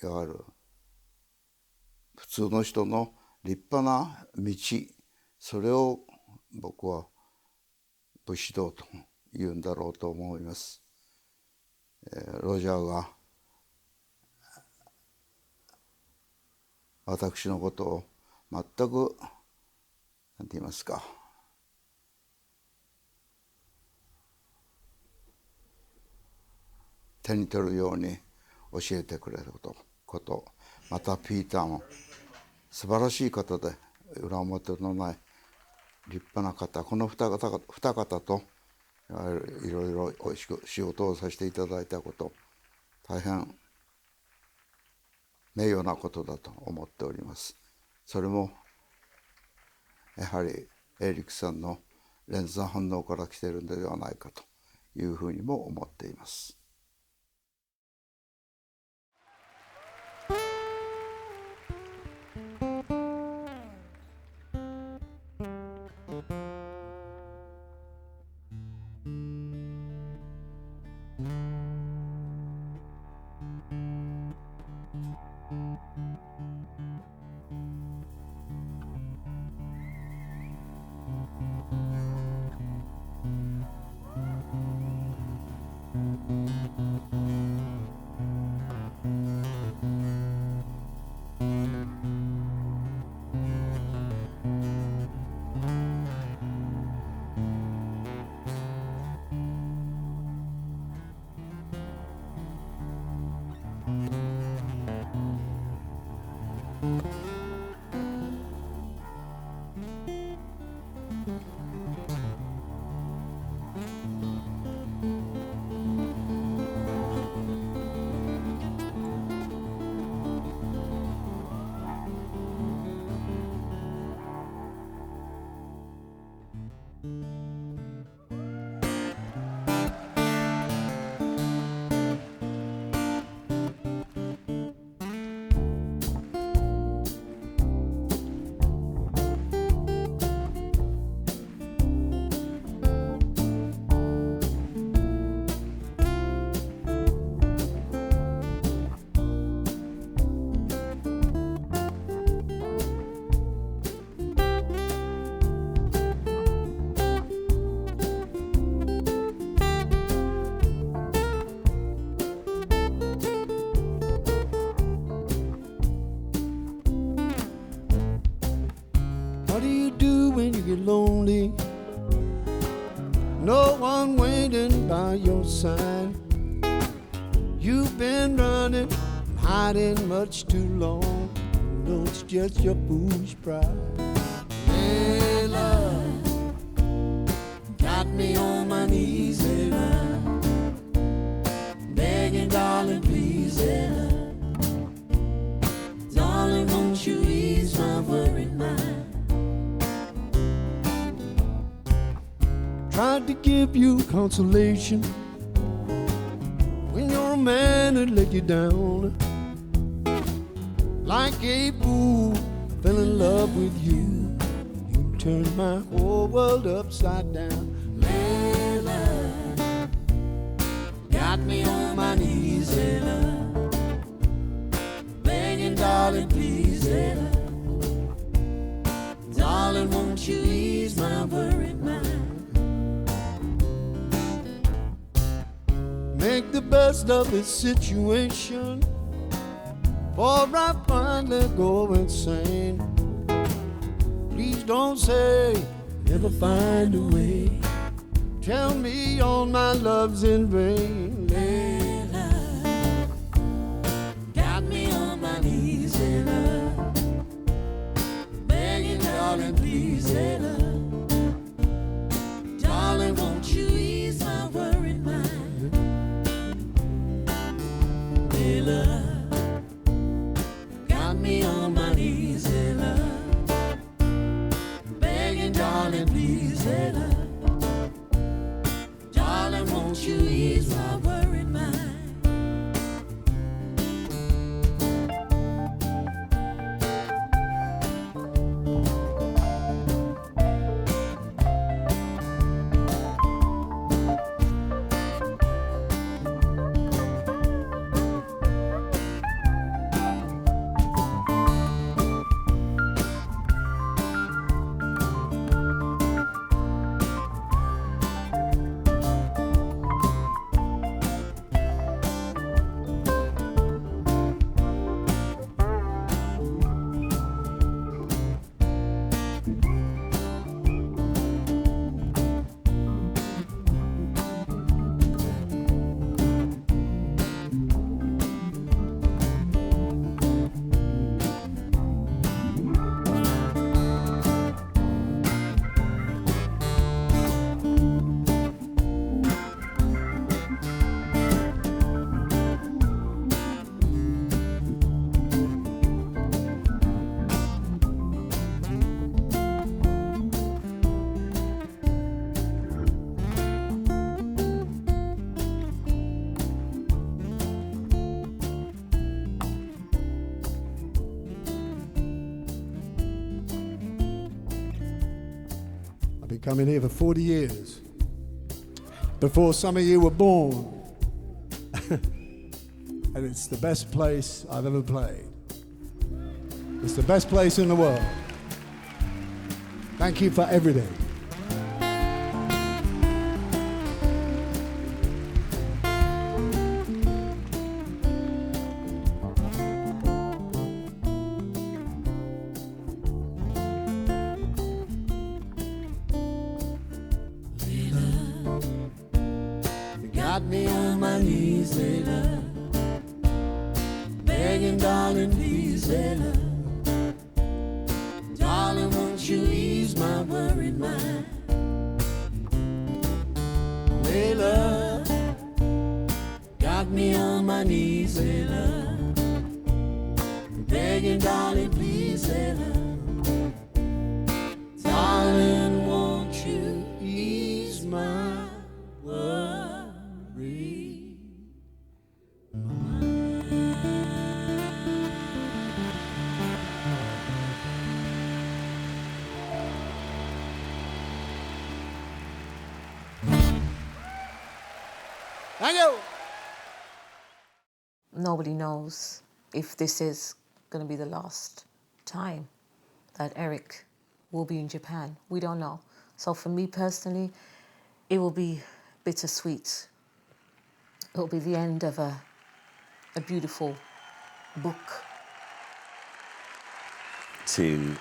いわゆる普通の人の立派な道、それを僕は武士道と言うんだろうと思います。ロジャーが私のことを全く何て言いますか、手に取るように教えてくれること、またピーターも素晴らしい方で、裏表のない立派な方、この二方といろいろおいしく仕事をさせていただいたこと、大変名誉なことだと思っております。それもやはりエリックさんの連鎖反応から来ているのではないかというふうにも思っています。by your side. You've been running, hiding much too long. No, it's just your foolish pride. Layla, got me on my knees, Layla, begging, darling, please, Layla. Darling, won't you ease my worried mind? Tried to give you consolation when your man had let you down. Like a fool, fell in love with you. You turned my whole world upside down. Layla, got me on my knees, Layla, begging, darling, please, Layla. Darling, won't you ease my worried mind? Make the best of this situation, before I finally go insane. Please don't say never find a way. Tell me all my love's in vain. Layla, got me on my knees, Layla, begging, darling, please, Layla. Darling, won't you ease my worried mind? Layla, got me on my knees, Layla, begging, darling, please, Layla. Darling, won't you ease my worried mind? I've been coming here for 40 years, before some of you were born. And it's the best place I've ever played. It's the best place in the world. Thank you for everything. Got me on my knees, Layla, begging, darling, please, Layla. Darling, won't you ease my worried mind? Layla, got me on my knees, Layla, begging, darling, please, Layla. Darling, won't you ease my worried Thank you. Nobody knows if this is going to be the last time that Eric will be in Japan. We don't know. So for me personally, it will be bittersweet. It will be the end of a beautiful book. To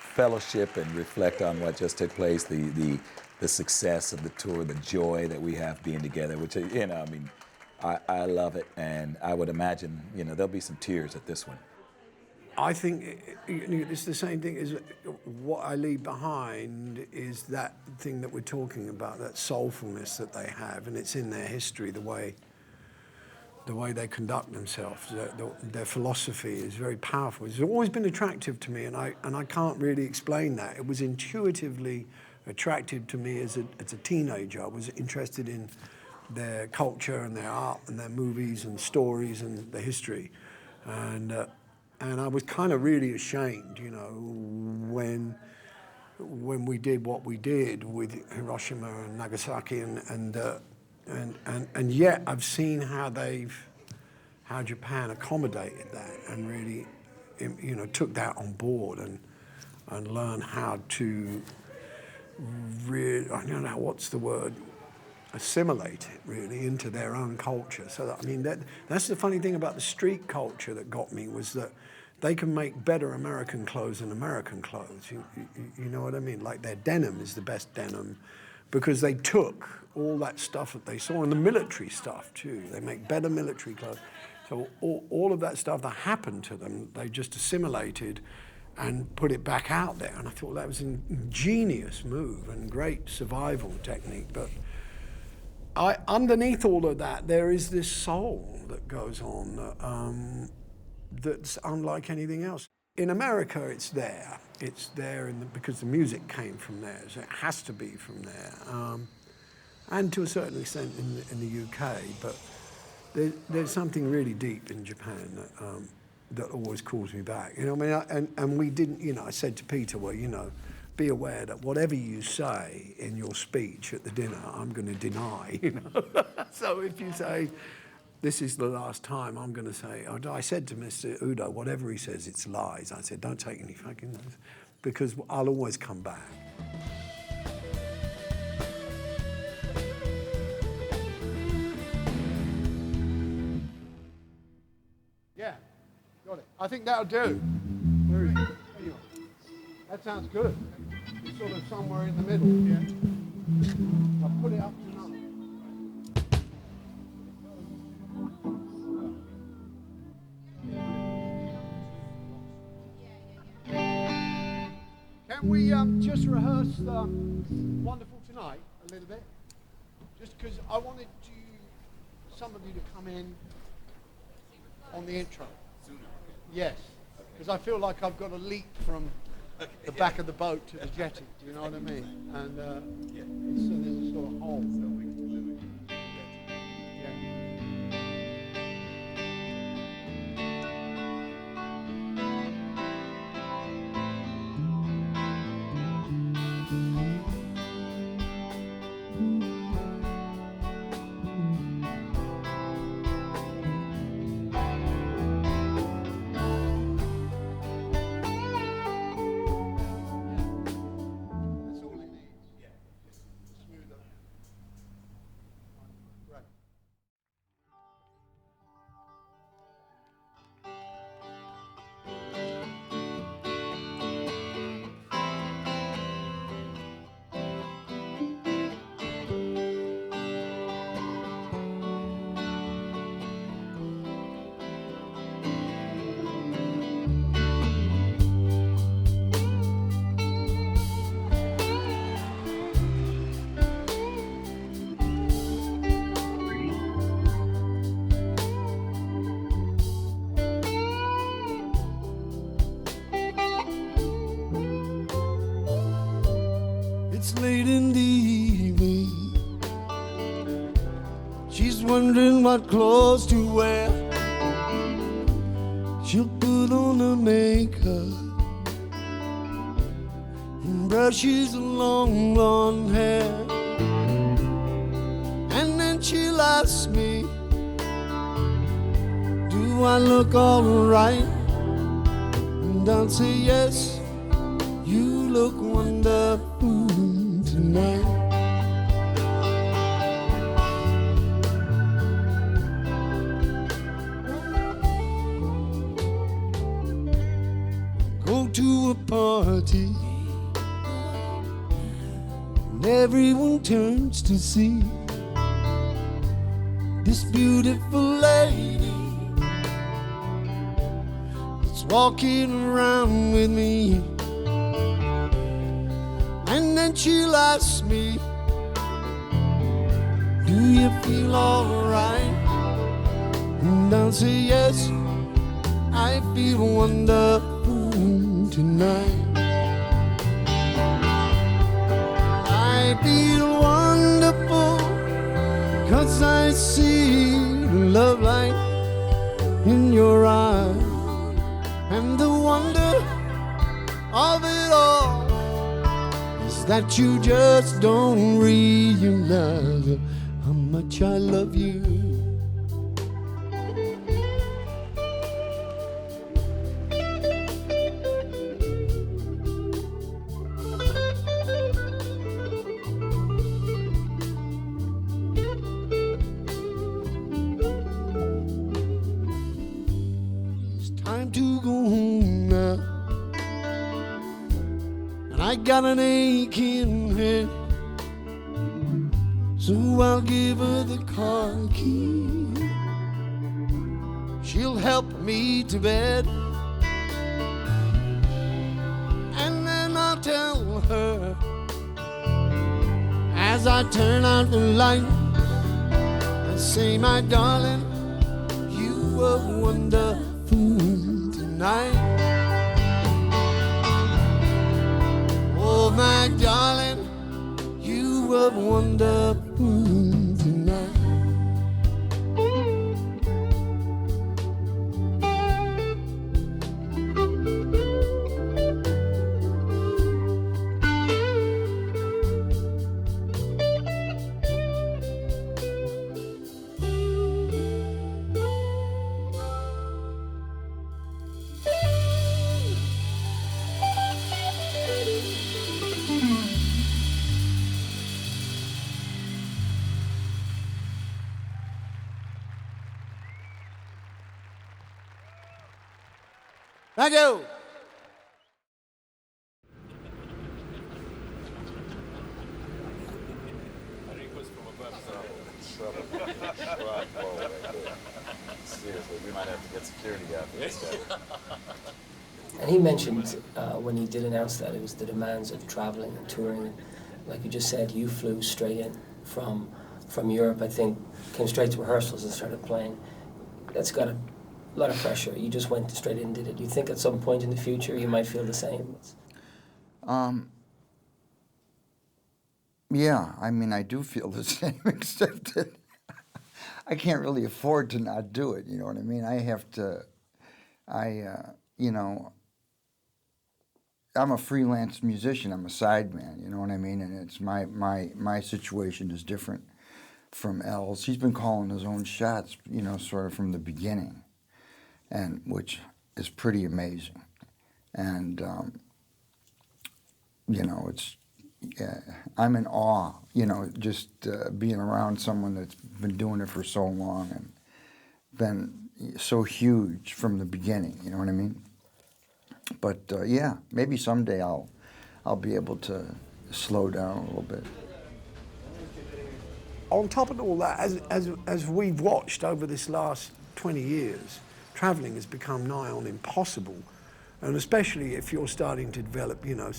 fellowship and reflect on what just took place, the the success of the tour, the joy that we have being together, which, you know, I mean, I love it, and I would imagine, you know, there'll be some tears at this one. I think it's the same thing as what I leave behind is that thing that we're talking about, that soulfulness that they have, and it's in their history, the way they conduct themselves. Their philosophy is very powerful. It's always been attractive to me, and I can't really explain that. It was intuitively attractive to me as a teenager. I was interested in their culture and their art and their movies and stories and the history, and I was kind of really ashamed, you know, when we did what we did with Hiroshima and Nagasaki, and yet I've seen how Japan accommodated that and really, you know, took that on board and learned how to really, I don't know what's the word, assimilate it really into their own culture. So that, I mean, that's the funny thing about the street culture that got me, was that they can make better American clothes than American clothes. You know what I mean? Like their denim is the best denim because they took all that stuff that they saw, and the military stuff too. They make better military clothes. So all of that stuff that happened to them, they just assimilated and put it back out there. And I thought that was an ingenious move and great survival technique. But underneath all of that, there is this soul that goes on that's unlike anything else. In America, it's there. It's there because the music came from there, so it has to be from there. And to a certain extent in the UK, but there's something really deep in Japan that always calls me back. You know what I mean? And we didn't, you know, I said to Peter, well, you know, be aware that whatever you say in your speech at the dinner, I'm going to deny, you know. So if you say, this is the last time, I'm going to say, I said to Mr. Udo, whatever he says, it's lies. I said, don't take any fucking lies, because I'll always come back. Yeah, got it. I think that'll do. Where is it? There you are. That sounds good. It's sort of somewhere in the middle. Yeah. I'll put it up to now. Can we just rehearse Wonderful Tonight a little bit? Just because I wanted some of you to come in on the intro. Yes, because I feel like I've got to leap from the back of the boat to the jetty. Do you know what I mean? And there's a sort of hole. It's late in the evening. She's wondering what clothes to wear. She'll put on her makeup and brushes her long blonde hair. And then she'll ask me, do I look alright? And I'll say yes, you look wonderful tonight. Go to a party, and everyone turns to see this beautiful lady that's walking around with me. And then she'll ask me, do you feel alright? And I'll say yes, I feel wonderful tonight. I feel wonderful 'cause I see the love light in your eyes. And the wonder of it all is that you just don't realize how much I love you. Time to go home now, and I got an aching head, so I'll give her the car key. She'll help me to bed, and then I'll tell her as I turn out the light, I say, my darling, you were wonderful tonight. Oh, my darling, you were wonderful tonight. Thank you. Seriously, we might have to get security after this guy. And he mentioned when he did announce that it was the demands of traveling and touring. Like you just said, you flew straight in from Europe, I think, came straight to rehearsals and started playing. That's got a lot of pressure. You just went straight in and did it. Do you think at some point in the future you might feel the same? Yeah, I mean, I do feel the same, except that I can't really afford to not do it, you know what I mean? I have to, you know, I'm a freelance musician, I'm a sideman, you know what I mean? And it's my situation is different from El's. He's been calling his own shots, you know, sort of from the beginning, and which is pretty amazing. And, you know, it's, I'm in awe, you know, just being around someone that's been doing it for so long and been so huge from the beginning, you know what I mean? But yeah, maybe someday I'll be able to slow down a little bit. On top of all that, as we've watched over this last 20 years, travelling has become nigh on impossible. And especially if you're starting to develop, you know,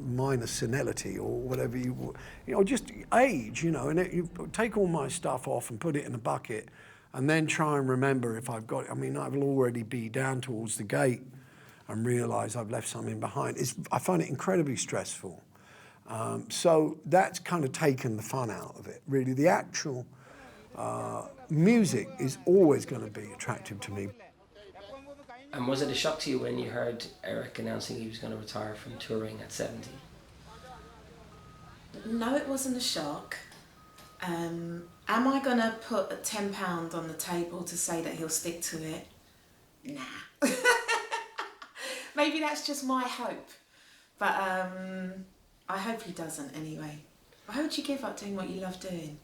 minor senility or whatever you know, just age, you know, and you take all my stuff off and put it in a bucket and then try and remember if I've got, I mean, I will already be down towards the gate and realise I've left something behind. I find it incredibly stressful. So that's kind of taken the fun out of it, really. The actual music is always going to be attractive to me. And was it a shock to you when you heard Eric announcing he was going to retire from touring at 70? No, it wasn't a shock. Am I going to put a £10 on the table to say that he'll stick to it? Nah. Maybe that's just my hope. But I hope he doesn't anyway. Why would you give up doing what you love doing?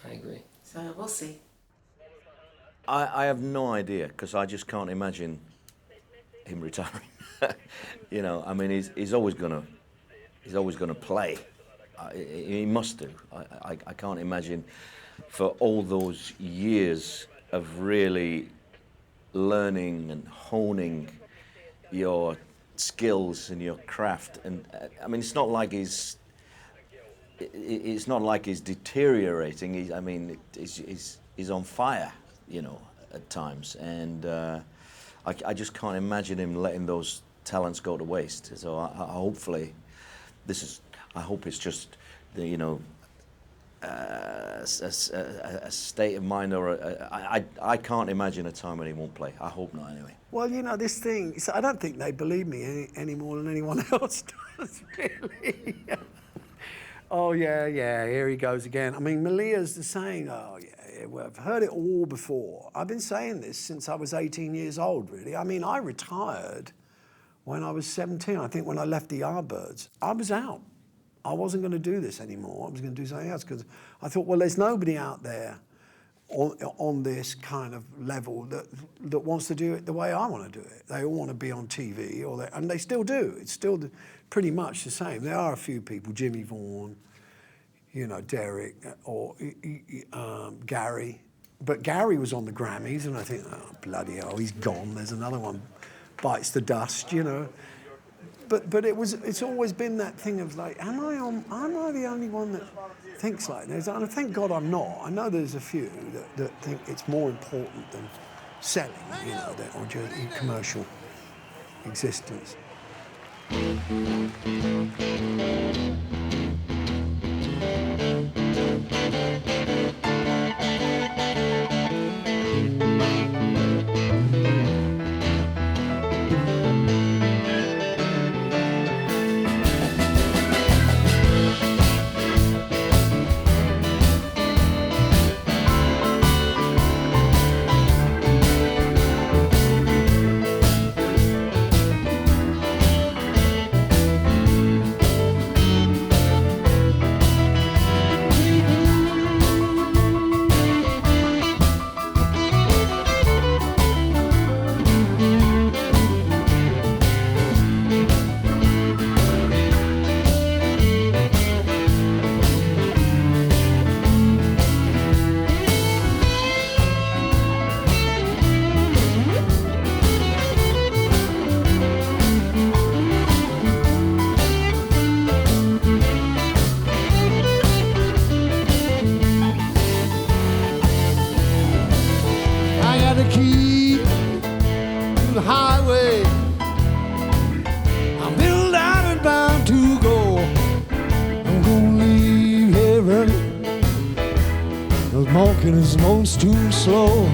I agree. So we'll see. I have no idea, because I just can't imagine him retiring. You know, I mean, he's always gonna play. he must do. I can't imagine for all those years of really learning and honing your skills and your craft. And I mean, it's not like he's deteriorating. I mean, he's on fire, you know, at times. And I just can't imagine him letting those talents go to waste. So hopefully, I hope it's just the, you know, a state of mind, or I can't imagine a time when he won't play. I hope not, anyway. Well, you know, this thing, I don't think they believe me any more than anyone else does, really. Oh, yeah, here he goes again. I mean, Malia's the saying, oh, yeah, well, I've heard it all before. I've been saying this since I was 18 years old, really. I mean, I retired when I was 17. I think when I left the Yardbirds, I was out. I wasn't going to do this anymore. I was going to do something else because I thought, well, there's nobody out there on this kind of level that wants to do it the way I want to do it. They all want to be on TV, and they still do. It's still pretty much the same. There are a few people, Jimmy Vaughan, you know, Derek, or Gary. But Gary was on the Grammys, and I think, oh, bloody hell, he's gone. There's another one, bites the dust, you know. But it's always been that thing of like, am I the only one that thinks like this? And thank God I'm not. I know there's a few that think it's more important than selling, you know, or just commercial existence. Walking is most too slow.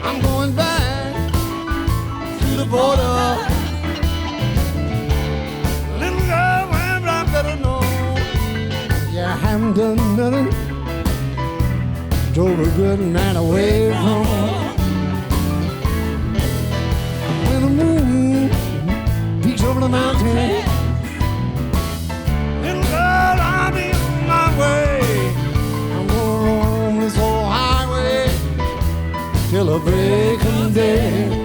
I'm going back to the border. Little girl, well, I better know. Yeah, I haven't done nothing. Drove a good night away from home. When the moon peeks over the mountain, little girl, I'll be on my way. This old highway till the break of day.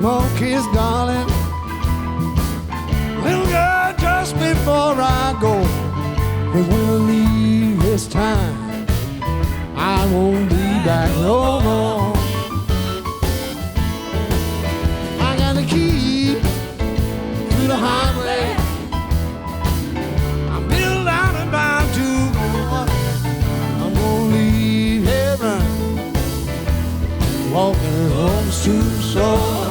Come on, kiss, darling. Little girl, just before I go, 'cause when I leave this time, I won't be back no more. I got the key to the highway. I'm built out and bound to go. I'm gonna leave heaven, walking home's too slow.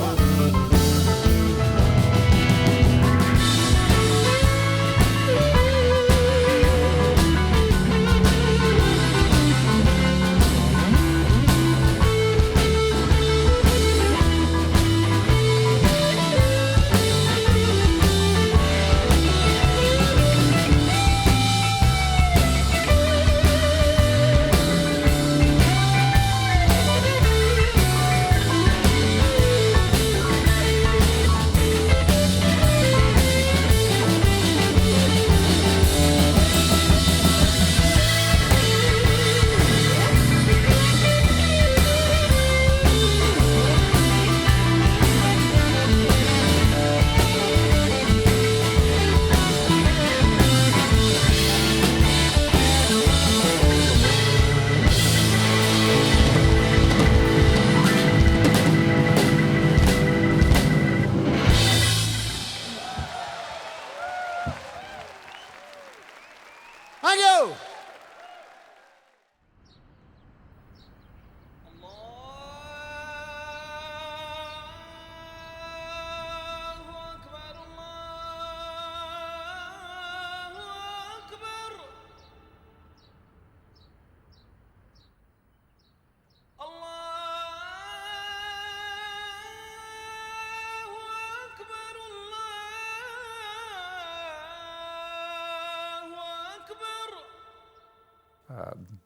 Thank you.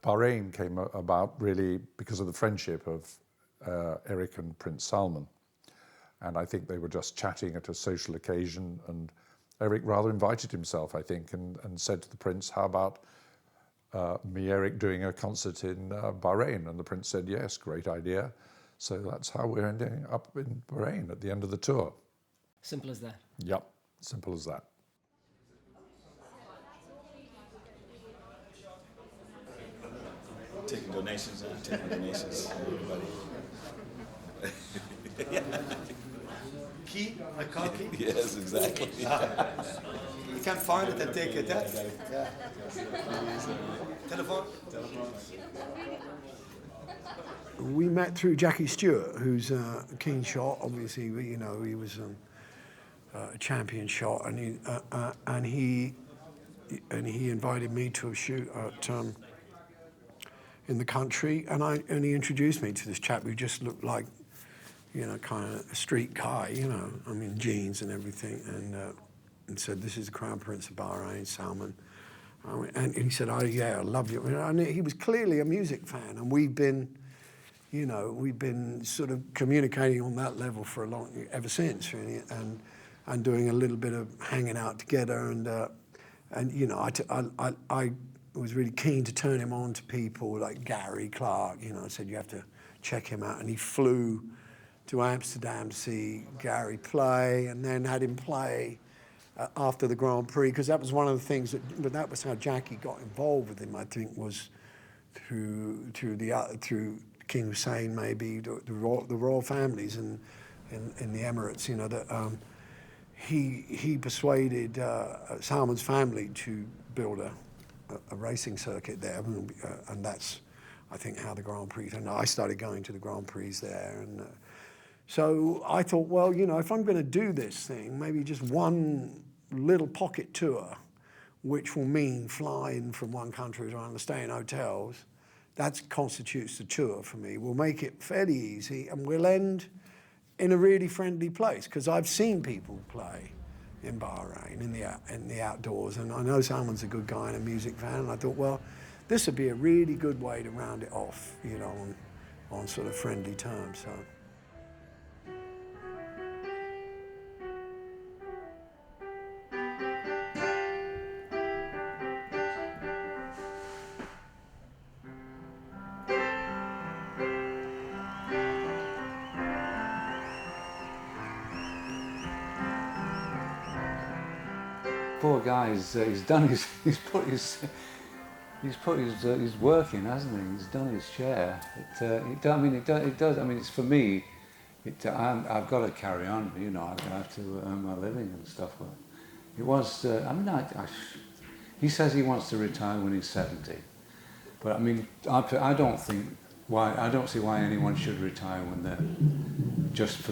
Bahrain came about really because of the friendship of Eric and Prince Salman. And I think they were just chatting at a social occasion, and Eric rather invited himself, I think, and said to the Prince, how about me, Eric, doing a concert in Bahrain? And the Prince said, yes, great idea. So that's how we're ending up in Bahrain at the end of the tour. Simple as that. Yep, simple as that. Taking donations, everybody. Key? A car key? Yes, exactly. You can find it and take it, eh? Yeah. Telephone? We met through Jackie Stewart, who's a keen shot. Obviously, you know, he was a champion shot, and he invited me to a shoot at in the country, and he introduced me to this chap who just looked like, you know, kind of a street guy, you know, I mean, jeans and everything, and said, this is the Crown Prince of Bahrain, Salman. And he said, oh yeah, I love you. And he was clearly a music fan, and we've been sort of communicating on that level for ever since, really, and doing a little bit of hanging out together, and you know, I was really keen to turn him on to people like Gary Clark. You know, I said, you have to check him out, and he flew to Amsterdam to see Gary play, and then had him play after the Grand Prix, because that was one of the things that was how Jackie got involved with him, I think, was through King Hussein, maybe the royal families in the Emirates. You know, that he persuaded Salman's family to build a racing circuit there, and that's, I think, how the Grand Prix. And I started going to the Grand Prix there, and so I thought, well, you know, if I'm going to do this thing, maybe just one little pocket tour, which will mean flying from one country to another, staying in hotels. That constitutes the tour for me. We'll make it fairly easy, and we'll end in a really friendly place, because I've seen people play in Bahrain, in the outdoors, and I know Salman's a good guy and a music fan, and I thought, well, this would be a really good way to round it off, you know, on sort of friendly terms. So. Poor guy, he's done his, he's work in, hasn't he? He's done his share. It does. I mean, it's for me. I've got to carry on. You know, I have to earn my living and stuff. But it was. He says he wants to retire when he's 70. But I mean, I don't see why anyone should retire when they're just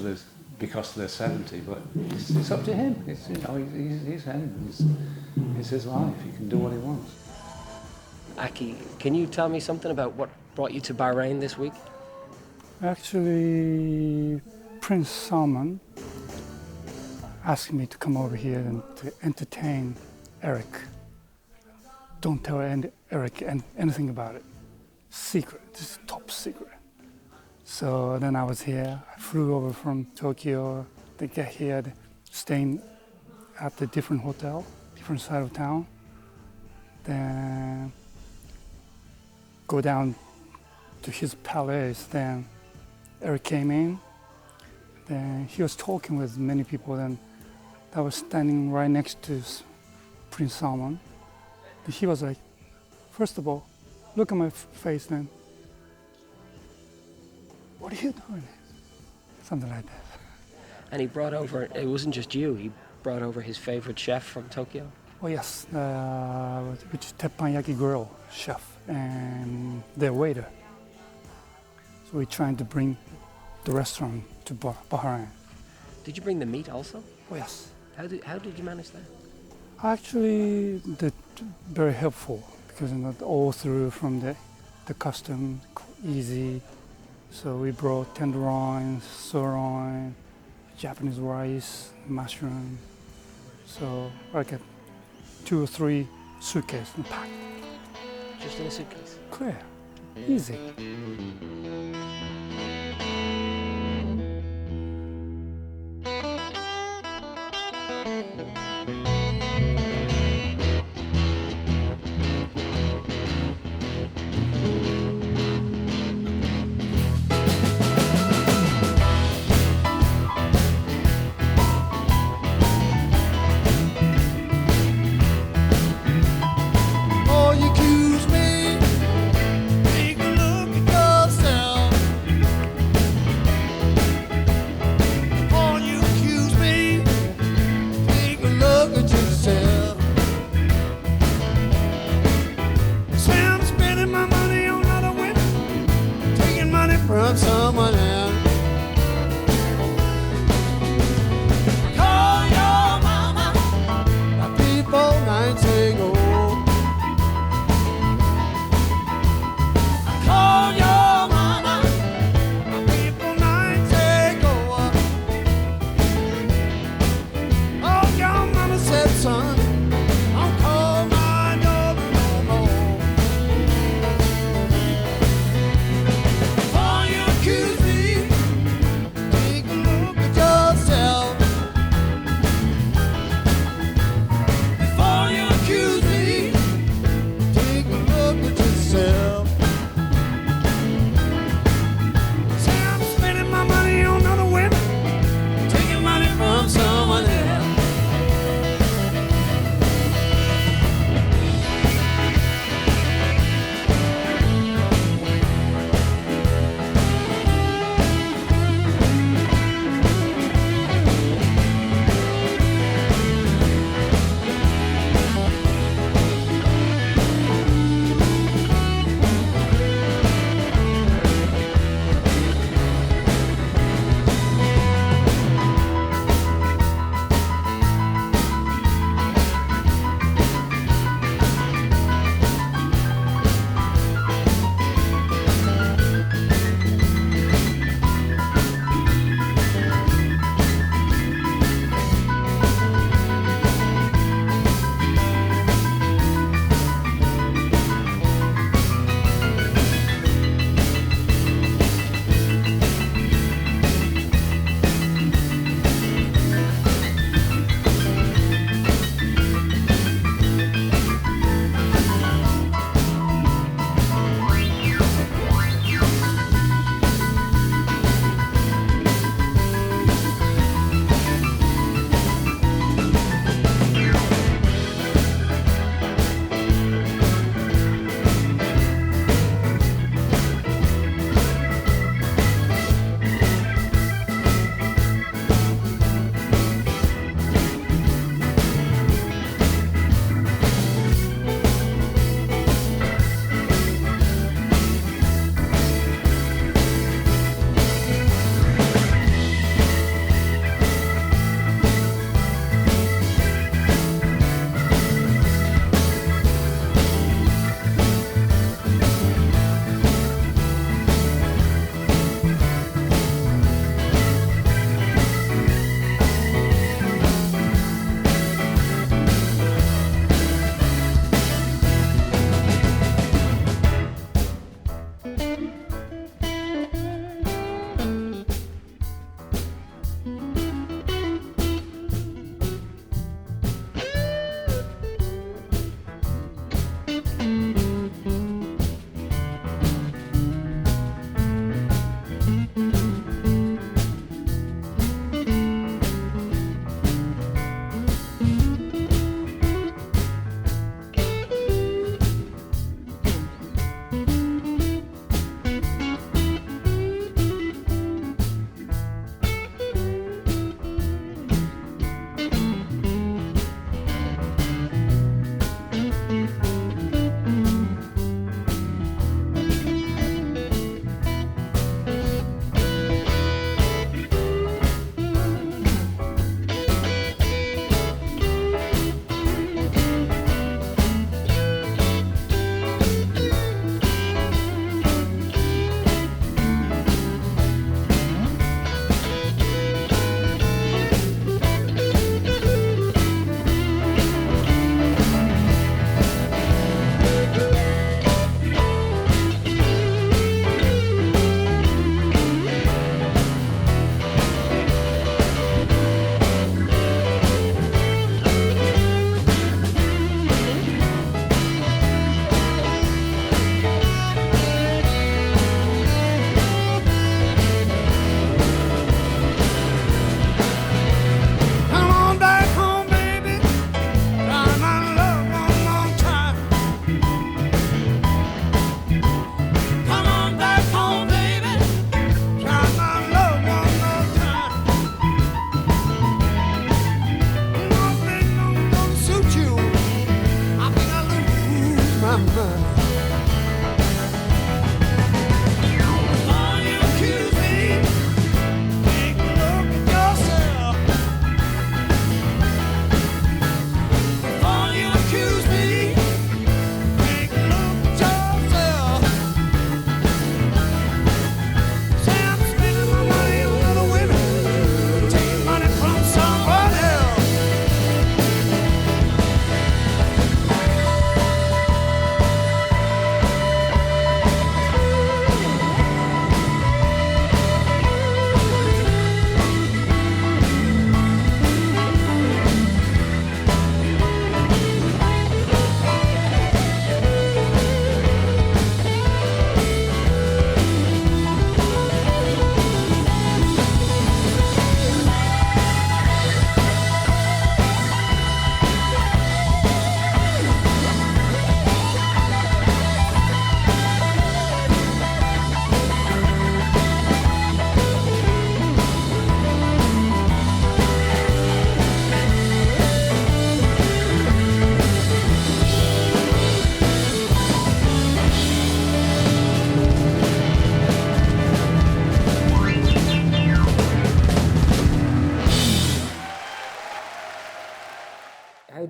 because they're 70. But it's up to him. It's, you know, he's him. It's his life. He can do what he wants. Aki, can you tell me something about what brought you to Bahrain this week? Actually, Prince Salman asked me to come over here and to entertain Eric. Don't tell Eric anything about it. Secret, this is top secret. So then I was here. I flew over from Tokyo. They get here, staying at the different hotel, different side of town. Then go down to his palace. Then Eric came in. Then he was talking with many people. Then I was standing right next to Prince Salman. He was like, first of all, look at my face then. What are you doing? Something like that. And he brought over, it wasn't just you, he brought over his favorite chef from Tokyo. Oh yes, which is teppanyaki grill chef and their waiter. So we're trying to bring the restaurant to Bahrain. Did you bring the meat also? Oh yes. How did you manage that? Actually, they're very helpful because all through from the custom, easy. So we brought tenderloin, sirloin, Japanese rice, mushroom. So like 2 or 3 suitcases packed. Just in a suitcase? Clear, easy. Take a look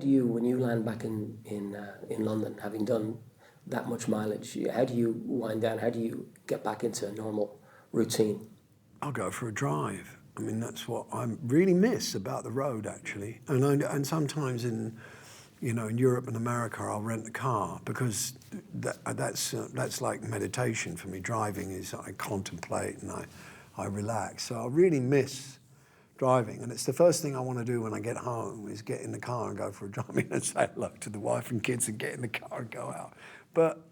do you, when you land back in London, having done that much mileage, how do you wind down? How do you get back into a normal routine? I'll go for a drive. I mean, that's what I really miss about the road, actually. And sometimes in Europe and America, I'll rent a car because that's like meditation for me. Driving is I contemplate and I relax. So I really miss driving, and it's the first thing I want to do when I get home is get in the car and go for a drive. I mean, and say hello to the wife and kids and get in the car and go out. But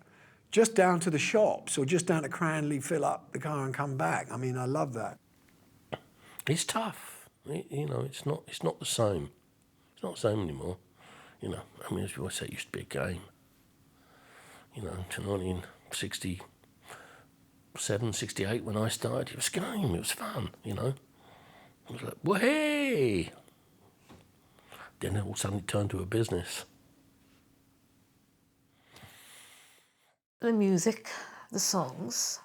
just down to the shops or just down to Cranley, fill up the car and come back. I mean, I love that. It's tough. It's not the same. It's not the same anymore. I mean, as we always say, it used to be a game. To 1967, 68, when I started, it was a game. It was fun, It was like, well, hey! Then all of a sudden it turned to a business. The music, the songs,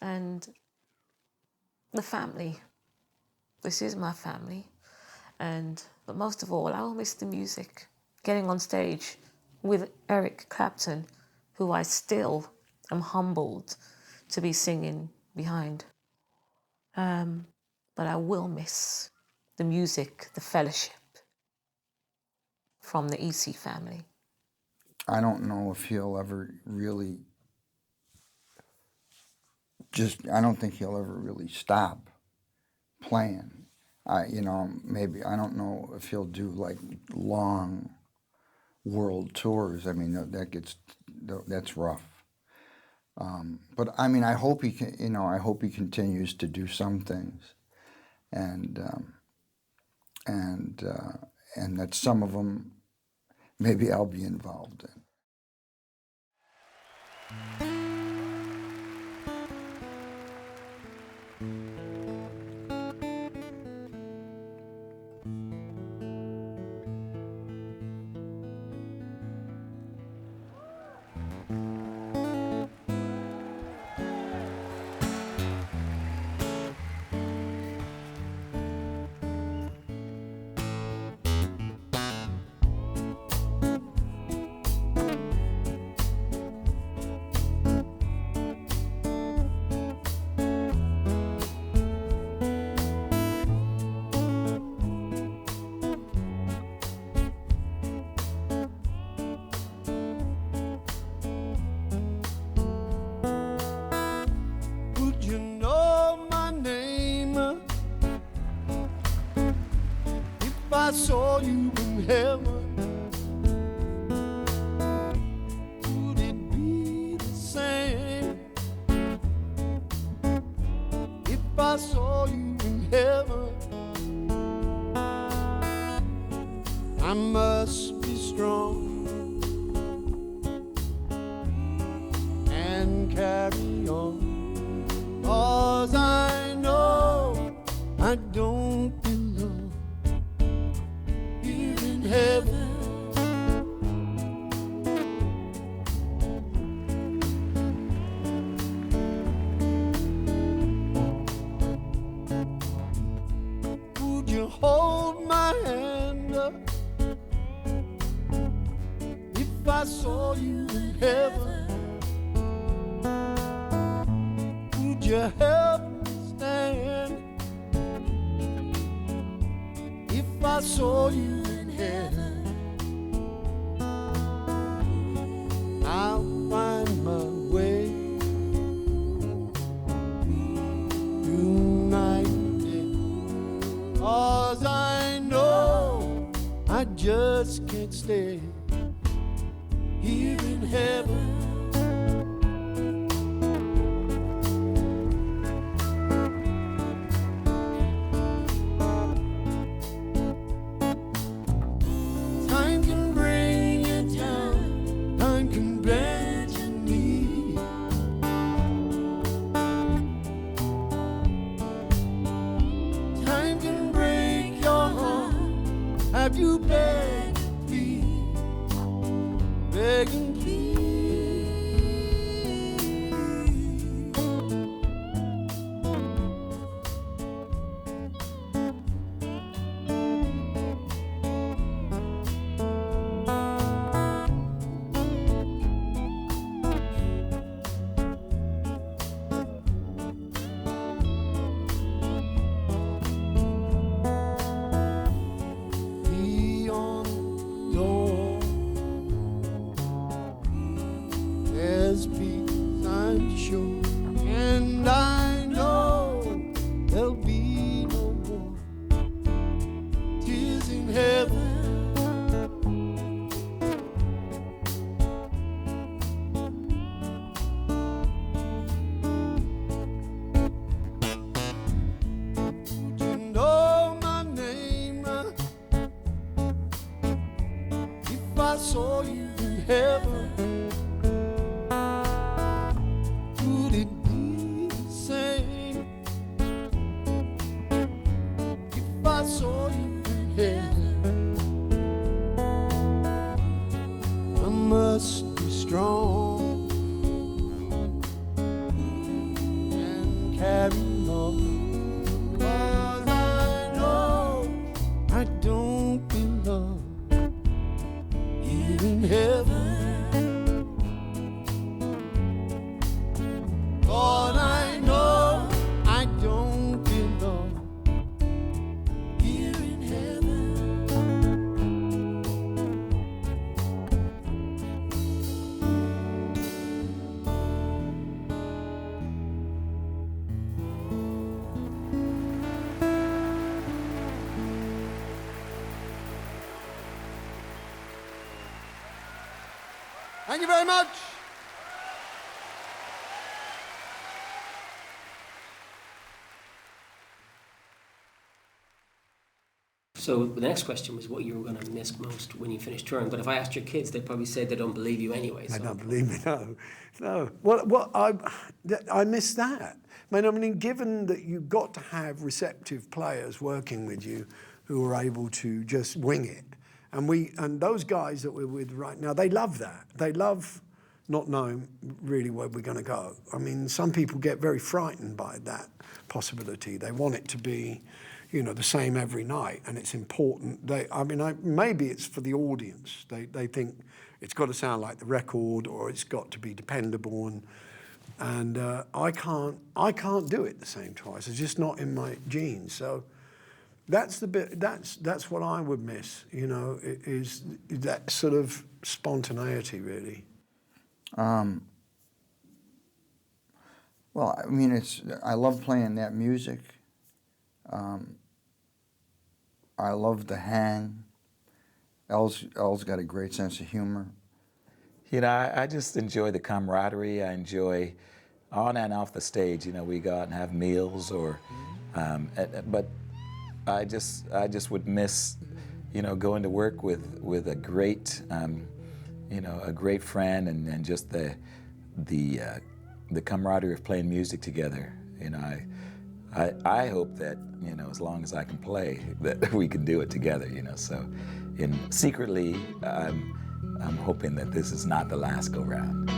and the family. This is my family. But most of all, I will miss the music. Getting on stage with Eric Clapton, who I still am humbled to be singing behind. But I will miss the music, the fellowship from the EC family. I don't know if he'll ever really I don't think he'll ever really stop playing. Maybe, I don't know if he'll do like long world tours. I mean, that's rough. But I mean, I hope he can, I hope he continues to do some things, and that some of them maybe I'll be involved in. I saw you in heaven, would it be the same if I saw you in heaven? I must be strong and carry on, 'cause I know I don't belong here in heaven. Would you hold my hand up if I saw you in heaven? Would you help me stand if I saw you in heaven? I'll find my way through night and day, 'cause I know I just can't stay here in heaven. Time can bring you down, time can bend your knee. Time can break your heart. Have you begged and plead, beg and plead? saw you in heaven, would it be the same? If I saw you in heaven, I must be strong and carry on, 'cause I know I don't belong here in heaven. Lord, I know I don't belong here in heaven. Thank you very much. So the next question was what you were going to miss most when you finished touring. But if I asked your kids, they'd probably say they don't believe you anyway. They So. don't believe me, no. What I miss that. I mean, given that you've got to have receptive players working with you who are able to just wing it. And those guys that we're with right now, they love that. They love not knowing really where we're going to go. I mean, some people get very frightened by that possibility. They want it to be, the same every night, and it's important. Maybe it's for the audience. They think it's got to sound like the record, or it's got to be dependable, and I can't do it the same twice. It's just not in my genes. So that's the bit. That's what I would miss. Is that sort of spontaneity, really. Well, I mean, I love playing that music. I love the hang. El's got a great sense of humor. I just enjoy the camaraderie. I enjoy on and off the stage. We go out and have meals, but I just would miss, going to work with a great, a great friend, and just the camaraderie of playing music together. I hope that, as long as I can play, that we can do it together, So, secretly, I'm hoping that this is not the last go-round.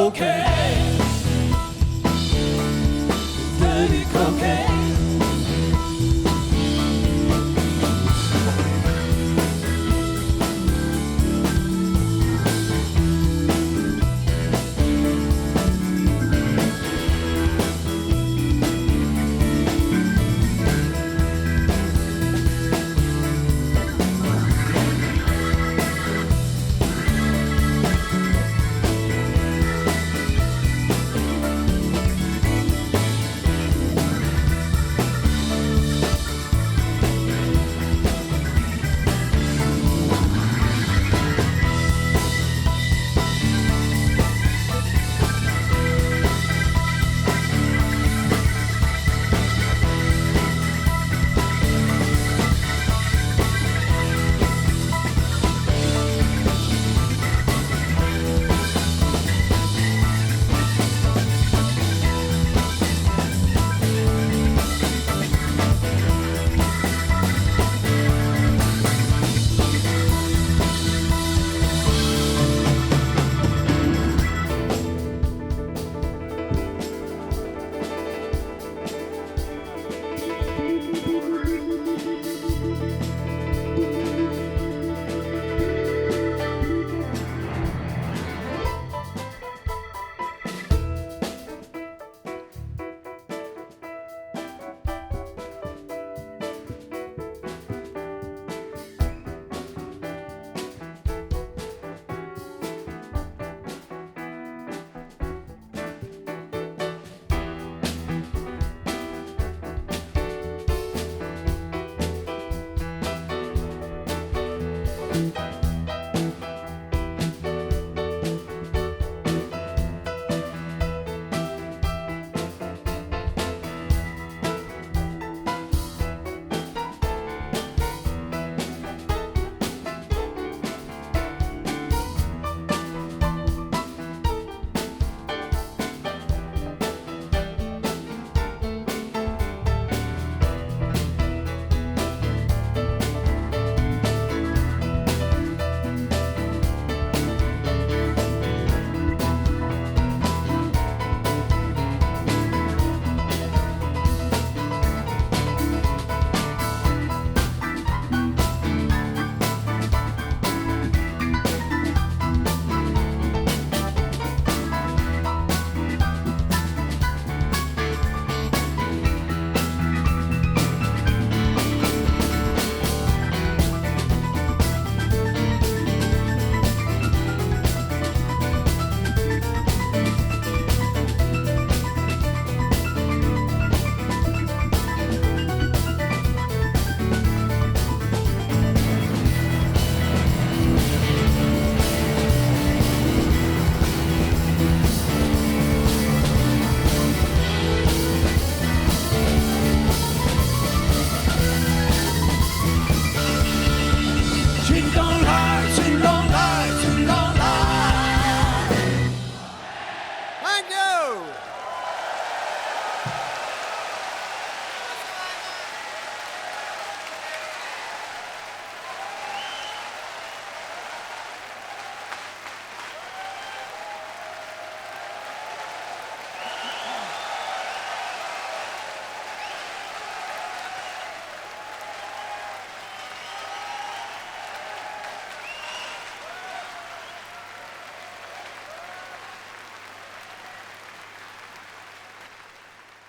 cocaine. Dirty cocaine.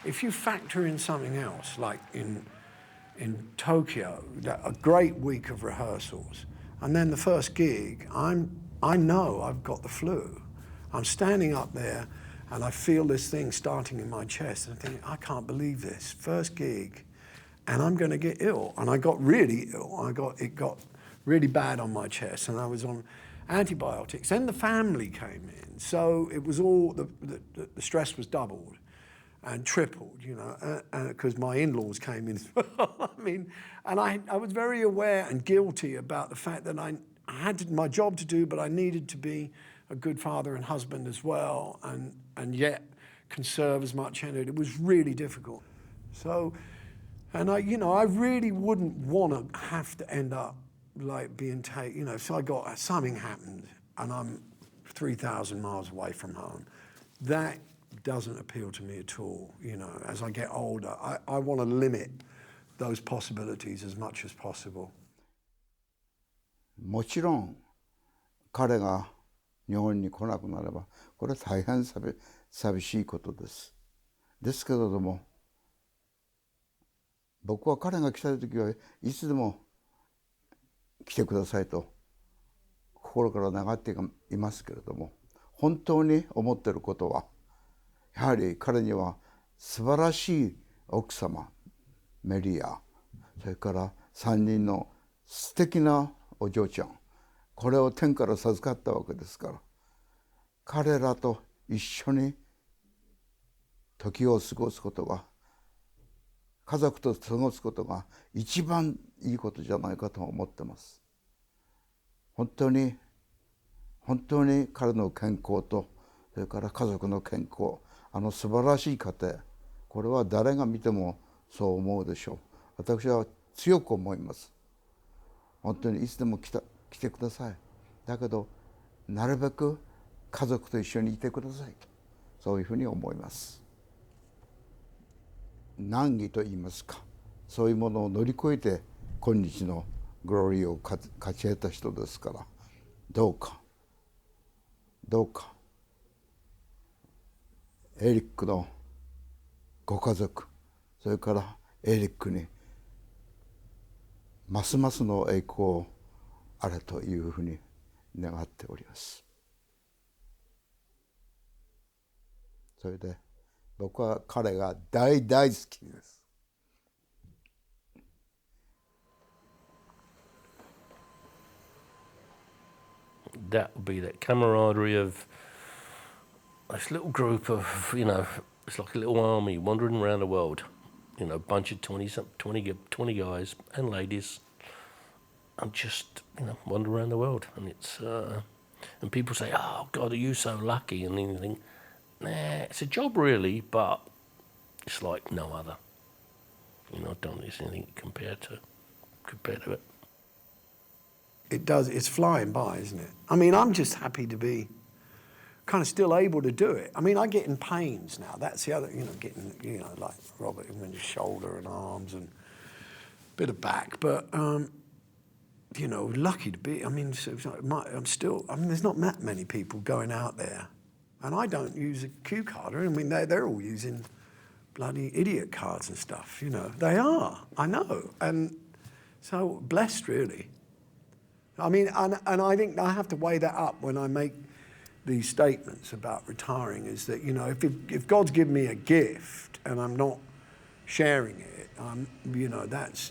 If you factor in something else, like in Tokyo, a great week of rehearsals, and then the first gig, I know I've got the flu. I'm standing up there, and I feel this thing starting in my chest, and I think, I can't believe this. First gig, and I'm going to get ill. And I got really ill. It got really bad on my chest, and I was on antibiotics. Then the family came in, so it was all the stress was doubled and tripled, you know, because my in-laws came in as well. I mean, and I was very aware and guilty about the fact that I had my job to do, but I needed to be a good father and husband as well, and yet conserve as much energy. It was really difficult. So, and I really wouldn't want to have to end up like being taken, so I got, something happened, and I'm 3,000 miles away from home. That doesn't appeal to me at all. You know, as I get older, I want to limit those possibilities as much as possible. もちろん彼が日本に来なくなればこれは大変寂しいことです。ですけれども僕は彼が来たい時はいつでも来てくださいと心から願っていますけれども、本当に思っていることはやはり彼には素晴らしい奥様メリア、それから3人の素敵なお嬢ちゃん、これを天から授かったわけですから、彼らと一緒に時を過ごすことが、家族と過ごすことが一番いいことじゃないかと思ってます。本当に彼の健康とそれから家族の健康、素晴らしい家庭、これは誰が見てもそう思うでしょう。私は強く思います。本当にいつでも来てください。だけどなるべく家族と一緒にいてくださいと、そういうふうに思います。難儀と言いますか、そういうものを乗り越えて今日のグローリーを勝ち得た人ですから、どうかエリックのご家族、それからエリックにますますの栄光あれというふうに願っております。それで僕は彼が大好きです。That would be that camaraderie of this little group of, you know, it's like a little army wandering around the world. You know, a bunch of 20 guys and ladies, and just, you know, wander around the world. And it's and people say, "Oh God, are you so lucky?" And then you think, nah, it's a job really, but it's like no other. You know, I don't think there's anything compared to it. It does. It's flying by, isn't it? I mean, I'm just happy to be kind of still able to do it. I mean, I get in pains now. That's the other, you know, getting, you know, like Robert, in your shoulder and arms and a bit of back. But, you know, lucky to be. I mean, I'm still, I mean, there's not that many people going out there. And I don't use a cue card. I mean, they're all using bloody idiot cards and stuff, you know. They are, I know. And so blessed, really. I mean, and I think I have to weigh that up when I make these statements about retiring, is that, you know, if God's given me a gift and I'm not sharing it, you know, that's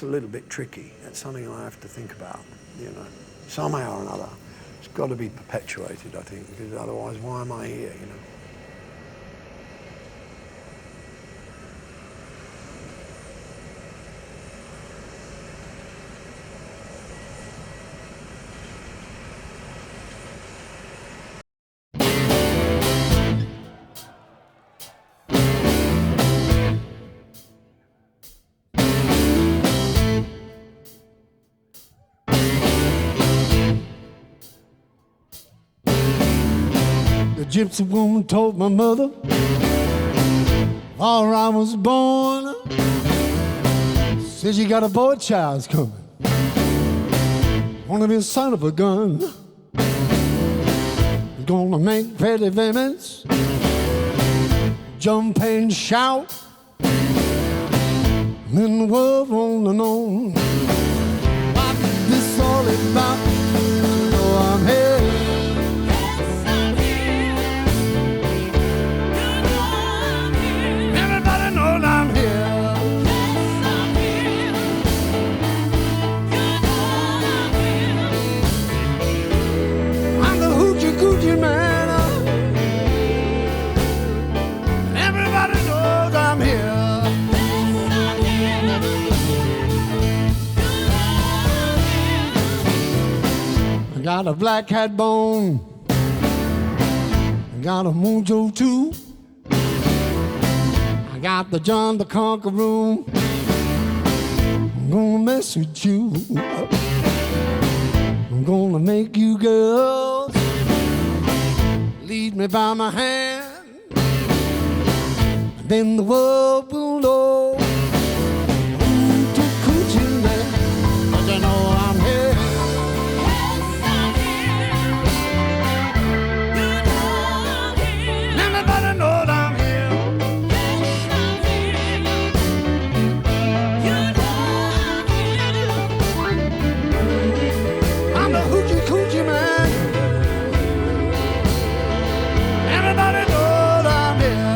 a little bit tricky. That's something I have to think about, you know. Somehow or another, it's got to be perpetuated, I think, because otherwise, why am I here, you know? The gypsy woman told my mother before I was born, said she got a boy child's coming, one of his son of a gun. He's gonna make pretty women's jump and shout, and then the world wanna know what this all about. Oh, I'm here. Got a black cat bone, got a mojo too. I got the John the Conqueror. I'm gonna mess with you. I'm gonna make you girls lead me by my hand, then the world will know. Hoochie coochie man, but you know I'm here. Everybody knows I'm here. I'm the hoochie coochie man. Everybody knows I'm here.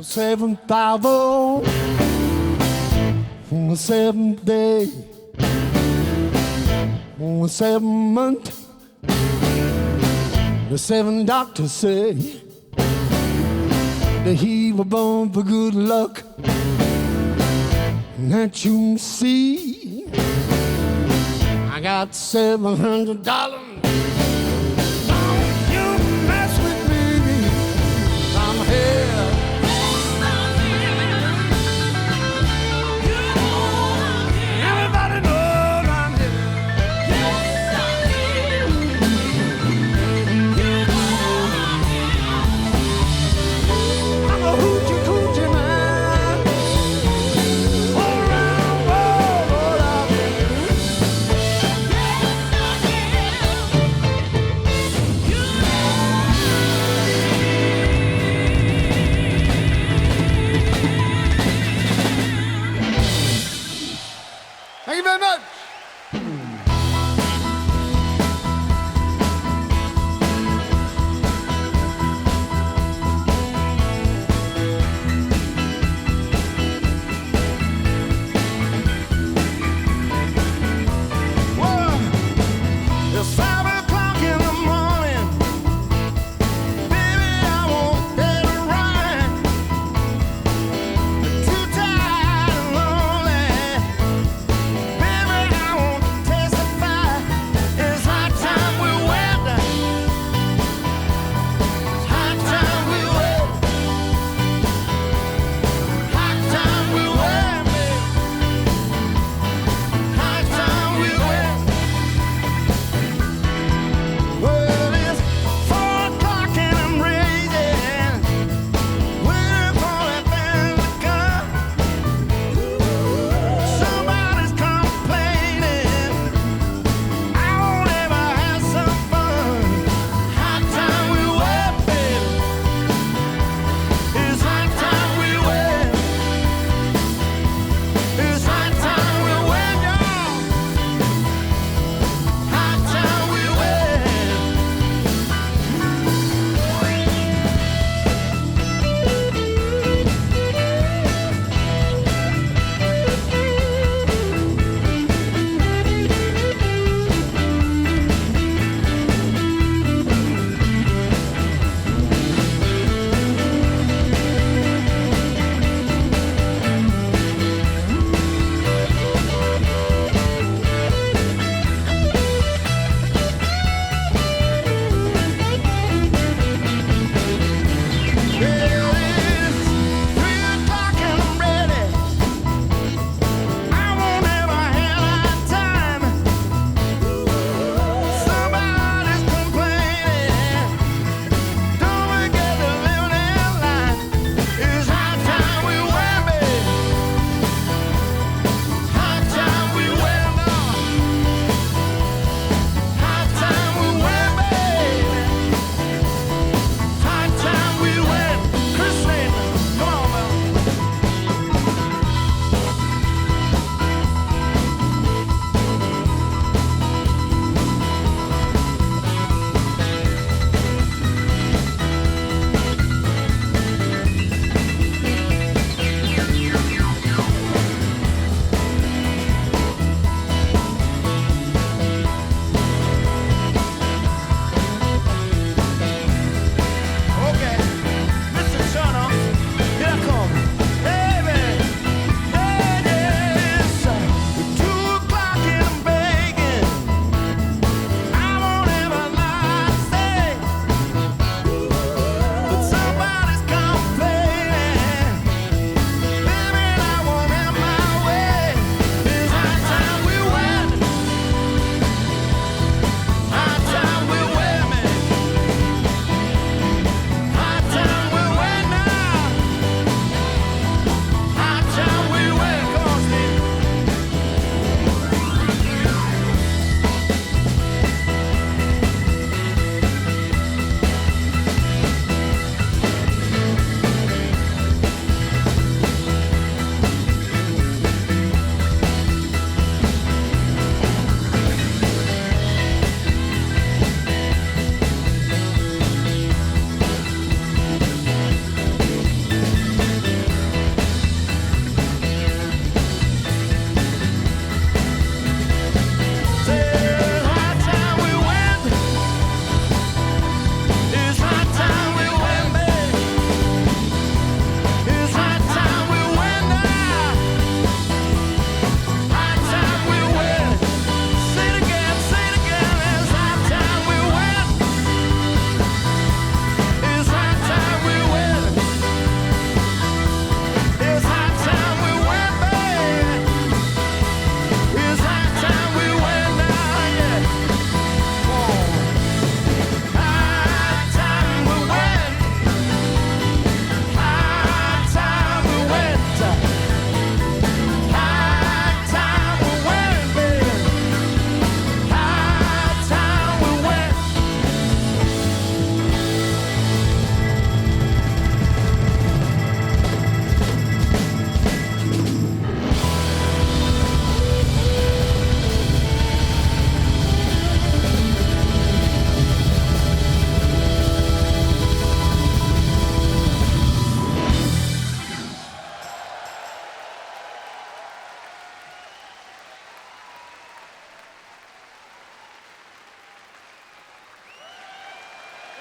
Seventh hour, on the seventh day, on the 7th month, the 7 doctors say that he was born for good luck, and that you can see. I got $700.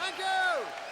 Thank you.